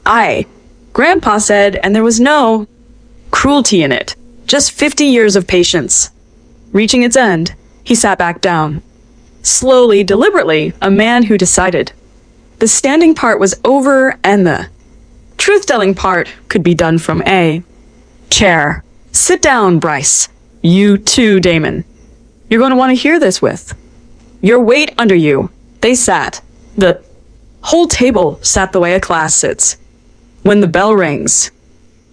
I? Grandpa said, and there was no cruelty in it, just 50 years of patience. Reaching its end, he sat back down. Slowly, deliberately, a man who decided the standing part was over and the truth-telling part could be done from a chair. Sit down, Bryce. You too, Damon. You're going to want to hear this with your weight under you. They sat. The whole table sat the way a class sits when the bell rings.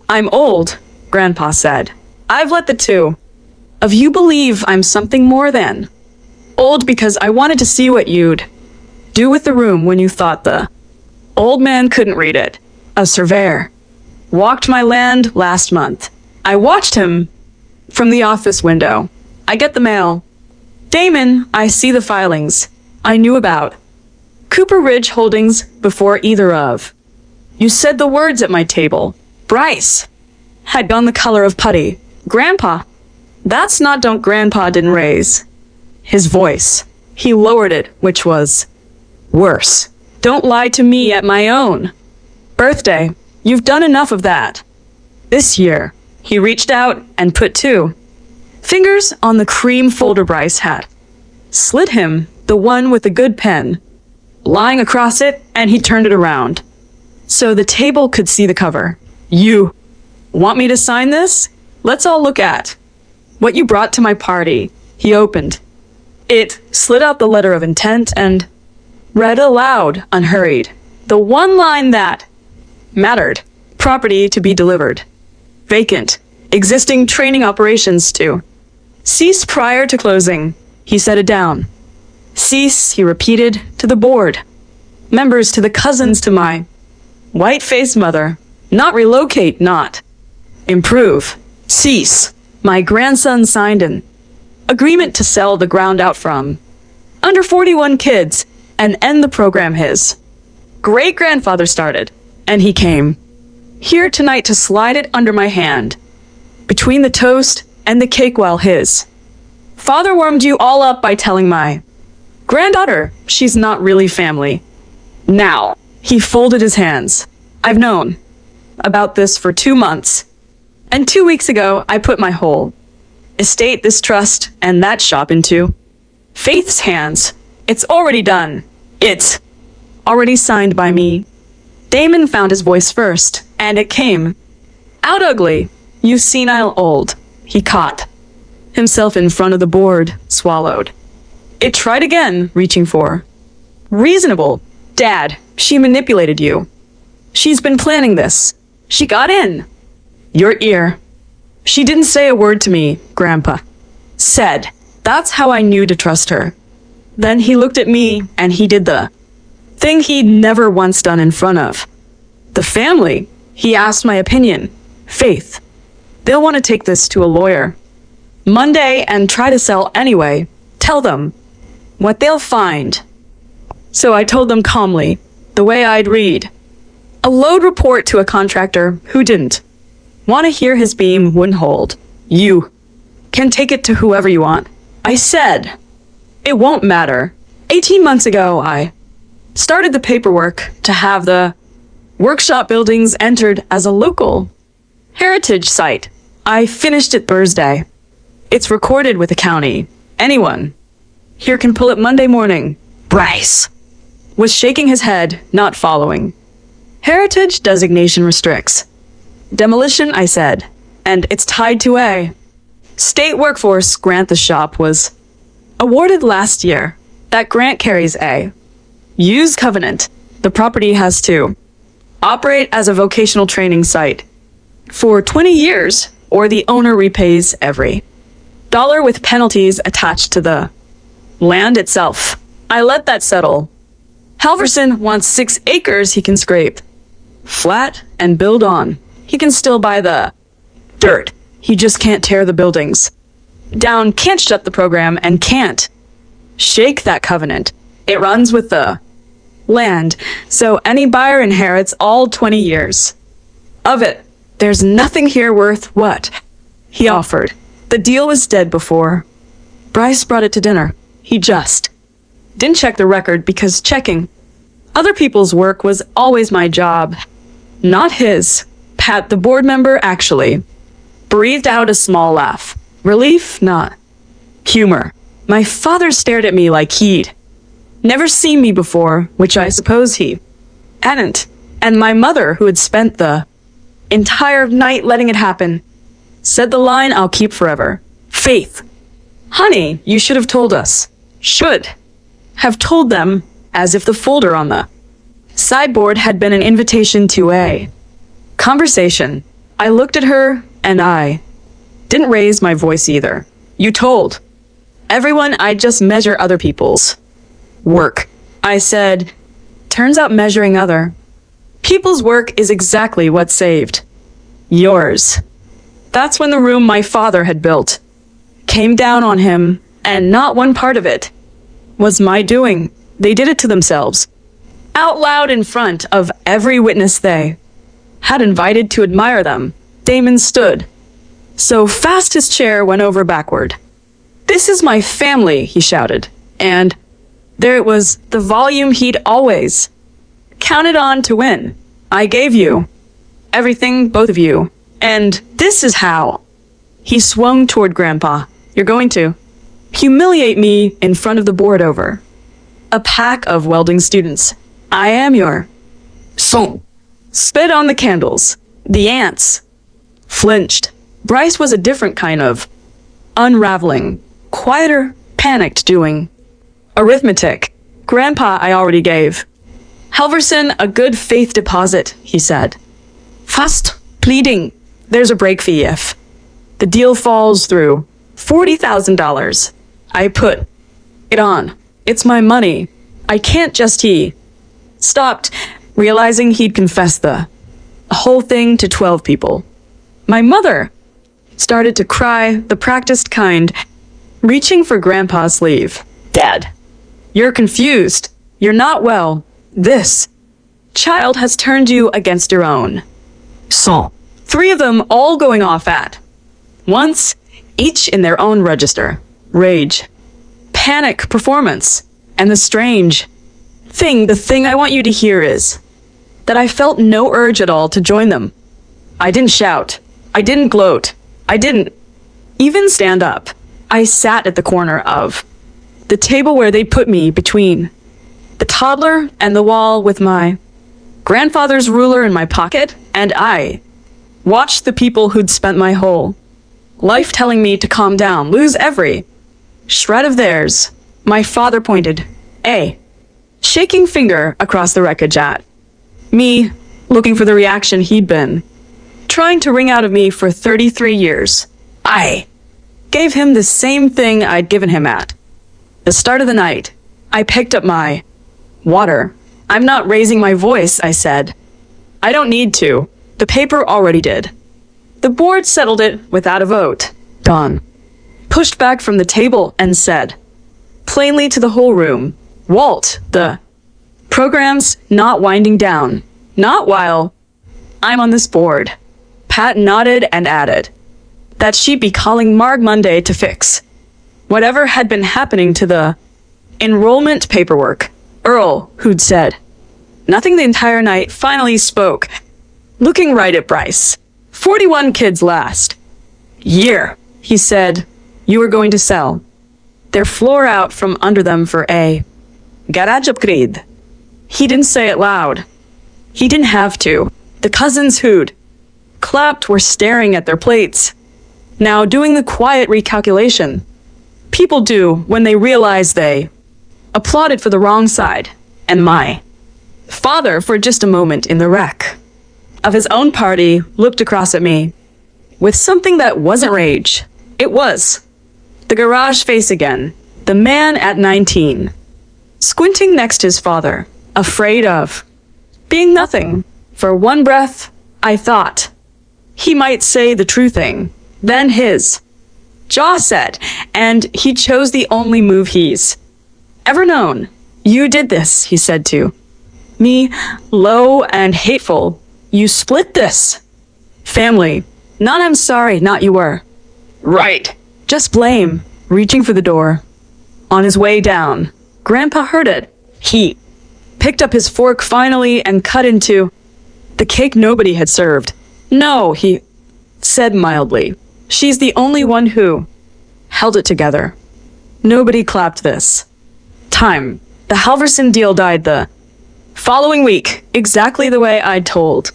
I'm old, Grandpa said. I've let the 2 of you believe I'm something more than old because I wanted to see what you'd do with the room when you thought the old man couldn't read it. A surveyor walked my land last month. I watched him from the office window. I get the mail. Damon, I see the filings I knew about Cooper Ridge Holdings before either of you said the words at my table. Bryce had gone the color of putty. Grandpa, that's not, don't. Grandpa didn't raise his voice. He lowered it, which was worse. Don't lie to me at my own birthday. You've done enough of that. This year, he reached out and put 2 fingers on the cream folder Bryce had slid him, the one with the good pen lying across it, and he turned it around so the table could see the cover. You want me to sign this? Let's all look at what you brought to my party. He opened. It slid out the letter of intent and read aloud, unhurried. The one line that mattered. Property to be delivered. Vacant. Existing training operations to cease prior to closing. He set it down. Cease, he repeated, to the board. Members to the cousins to my white-faced mother. Not relocate, not improve. Cease. My grandson signed an agreement to sell the ground out from under 41 kids and end the program his great-grandfather started. And he came here tonight to slide it under my hand, between the toast and the cake while his father warmed you all up by telling my granddaughter she's not really family. Now, he folded his hands. I've known about this for 2 months. And 2 weeks ago, I put my whole estate, this trust, and that shop into Faith's hands. It's already done. It's already signed by me. Damon found his voice first, and it came out ugly. You senile old. He caught himself in front of the board, swallowed. It tried again, reaching for reasonable. Dad, she manipulated you. She's been planning this. She got in your ear. She didn't say a word to me, Grandpa said. That's how I knew to trust her. Then he looked at me, and he did the thing he'd never once done in front of the family. He asked my opinion. Faith, they'll want to take this to a lawyer Monday and try to sell anyway. Tell them what they'll find. So I told them calmly, the way I'd read a load report to a contractor who didn't want to hear his beam wouldn't hold. You can take it to whoever you want. I said, it won't matter. 18 months ago, I started the paperwork to have the workshop buildings entered as a local heritage site. I finished it Thursday. It's recorded with the county. Anyone here can pull it Monday morning. Bryce was shaking his head, not following. Heritage designation restricts demolition, I said, and it's tied to a state workforce grant. The shop was awarded last year. That grant carries a use covenant. The property has to operate as a vocational training site for 20 years, or the owner repays every dollar with penalties attached to the land itself. I let that settle. Halverson wants 6 acres he can scrape flat and build on. He can still buy the dirt. He just can't tear the buildings down, can't shut the program, and can't shake that covenant. It runs with the land, so any buyer inherits all 20 years of it. There's nothing here worth what he offered. The deal was dead before Bryce brought it to dinner. He just didn't check the record, because checking other people's work was always my job, not his. Pat, the board member, actually breathed out a small laugh. Relief, not humor. My father stared at me like he'd never seen me before, which I suppose he hadn't. And my mother, who had spent the entire night letting it happen, said the line I'll keep forever. Faith, honey, you should have told us. Should have told them, as if the folder on the sideboard had been an invitation to a conversation. I looked at her, and I didn't raise my voice either. You told everyone I'd just measure other people's work. I said, turns out measuring other people's work is exactly what saved yours. That's when the room my father had built came down on him, and not one part of it was my doing. They did it to themselves, out loud in front of every witness they had invited to admire them. Damon stood so fast his chair went over backward. This is my family, he shouted, and there it was, the volume he'd always counted on to win. I gave you everything, both of you, and this is how. He swung toward Grandpa. You're going to humiliate me in front of the board over a pack of welding students. I am your soul. Spit on the candles. The ants flinched. Bryce was a different kind of unraveling. quieter, panicked doing. Arithmetic. Grandpa I already gave. Halverson, a good faith deposit, he said. Fast, pleading. There's a break fee if the deal falls through. $40,000. I put it on. It's my money. I can't just he stopped, realizing he'd confessed the whole thing to 12 people. My mother started to cry, the practiced kind, reaching for Grandpa's sleeve. Dad, you're confused. You're not well. This child has turned you against your own. So, 3 of them all going off at once, each in their own register. Rage, panic, performance, and the strange the thing I want you to hear is that I felt no urge at all to join them. I didn't shout. I didn't gloat. I didn't even stand up. I sat at the corner of the table where they put me between the toddler and the wall with my grandfather's ruler in my pocket, and I watched the people who'd spent my whole life telling me to calm down, lose every shred of theirs. My father pointed a shaking finger across the wreckage at me, looking for the reaction he'd been trying to wring out of me for 33 years. I gave him the same thing I'd given him at the start of the night. I picked up my water. I'm not raising my voice, I said. I don't need to. The paper already did. The board settled it without a vote. Don pushed back from the table and said, plainly to the whole room, Walt, the program's not winding down. Not while I'm on this board. Pat nodded and added that she'd be calling Marg Monday to fix whatever had been happening to the enrollment paperwork. Earl, who'd said nothing the entire night, finally spoke, looking right at Bryce. 41 kids last year, he said, you were going to sell their floor out from under them for a garage upgrade. He didn't say it loud. He didn't have to. The cousins who'd clapped were staring at their plates, now doing the quiet recalculation people do when they realize they applauded for the wrong side, and my father, for just a moment in the wreck of his own party, looked across at me with something that wasn't rage. It was the garage face again, the man at 19, squinting next to his father, afraid of being nothing. For one breath, I thought he might say the true thing. Then his jaw set, and he chose the only move he's ever known. You did this, he said to me, low and hateful. You split this family. Not I'm sorry, not you were. Right. Just blame. Reaching for the door. On his way down, Grandpa heard it. He picked up his fork finally and cut into the cake nobody had served. No, he said mildly. She's the only one who held it together. Nobody clapped this time. The Halverson deal died the following week, exactly the way I'd told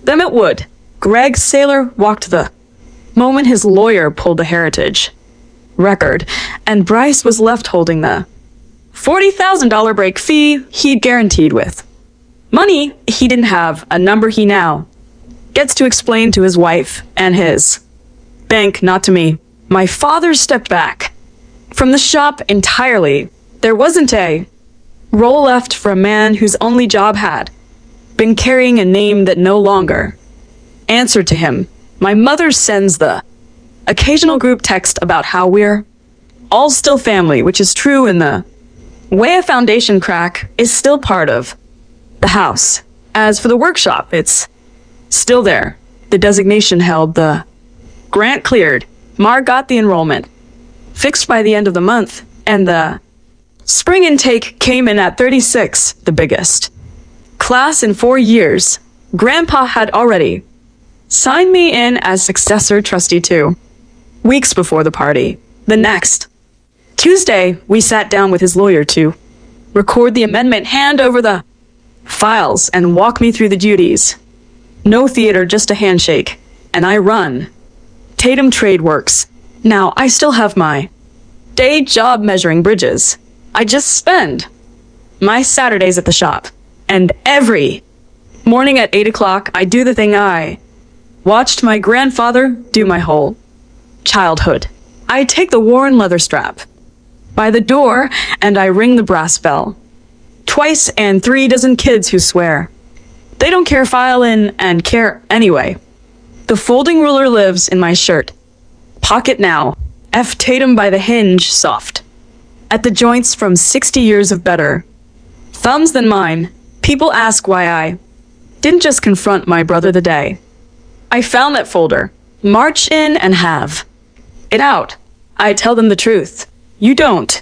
them it would. Greg Saylor walked the moment his lawyer pulled the heritage record, and Bryce was left holding the $40,000 break fee he'd guaranteed with money he didn't have, a number he now gets to explain to his wife and his bank, not to me. My father stepped back from the shop entirely. There wasn't a role left for a man whose only job had been carrying a name that no longer answered to him. My mother sends the occasional group text about how we're all still family, which is true in the way a foundation crack is still part of the house. As for the workshop, it's still there. The designation held, the grant cleared. Marg got the enrollment fixed by the end of the month, and the spring intake came in at 36, the biggest class in 4 years. Grandpa had already signed me in as successor trustee 2 weeks before the party. The next Tuesday, we sat down with his lawyer to record the amendment, hand over the files, and walk me through the duties. No theater, just a handshake, and I run Tatum Trade Works. Now, I still have my day job measuring bridges. I just spend my Saturdays at the shop. And every morning at 8 o'clock, I do the thing I watched my grandfather do my whole childhood. I take the worn leather strap by the door and I ring the brass bell. Twice and 3 dozen kids who swear. They don't care file in and care anyway. The folding ruler lives in my shirt. Pocket now. F. Tatum by the hinge, soft. At the joints from 60 years of better thumbs than mine. People ask why I didn't just confront my brother the day I found that folder. March in and have it out. I tell them the truth. You don't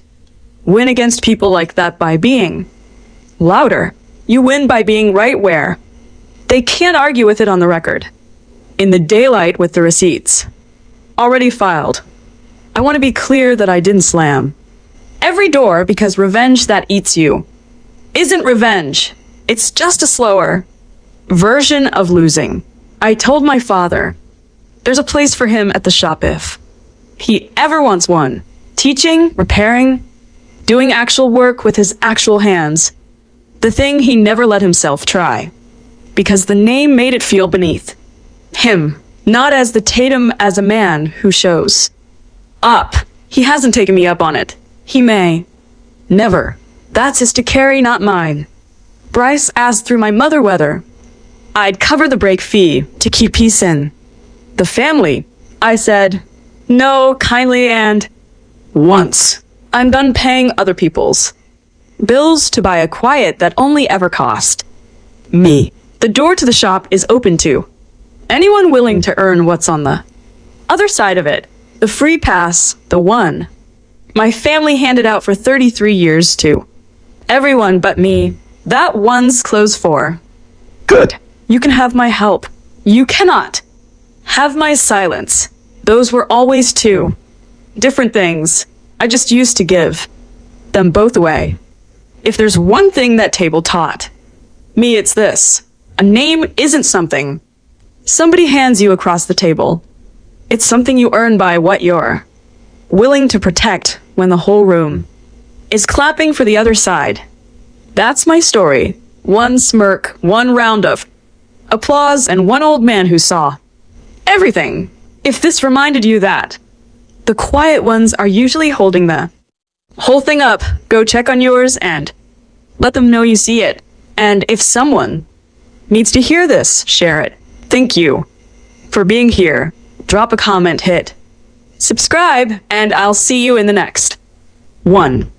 win against people like that by being louder. You win by being right where they can't argue with it on the record. In the daylight with the receipts already filed. I want to be clear that I didn't slam every door because revenge that eats you isn't revenge. It's just a slower version of losing. I told my father there's a place for him at the shop if he ever wants one. Teaching, repairing, doing actual work with his actual hands. The thing he never let himself try. Because the name made it feel beneath him. Not as the Tatum as a man who shows up. He hasn't taken me up on it. He may. Never. That's his to carry, not mine. Bryce asked through my mother whether I'd cover the break fee to keep peace in the family. I said, no, kindly, and once. I'm done paying other people's bills to buy a quiet that only ever cost me. The door to the shop is open to anyone willing to earn what's on the other side of it. The free pass, the one my family handed out for 33 years to everyone but me. That one's closed for good. You can have my help. You cannot have my silence. Those were always two different things. I just used to give them both away. If there's one thing that table taught me, it's this. A name isn't something somebody hands you across the table. It's something you earn by what you're willing to protect when the whole room is clapping for the other side. That's my story. One smirk, one round of applause, and one old man who saw everything. If this reminded you that the quiet ones are usually holding the whole thing up, go check on yours and let them know you see it. And if someone needs to hear this, share it. Thank you for being here. Drop a comment, hit subscribe, and I'll see you in the next one.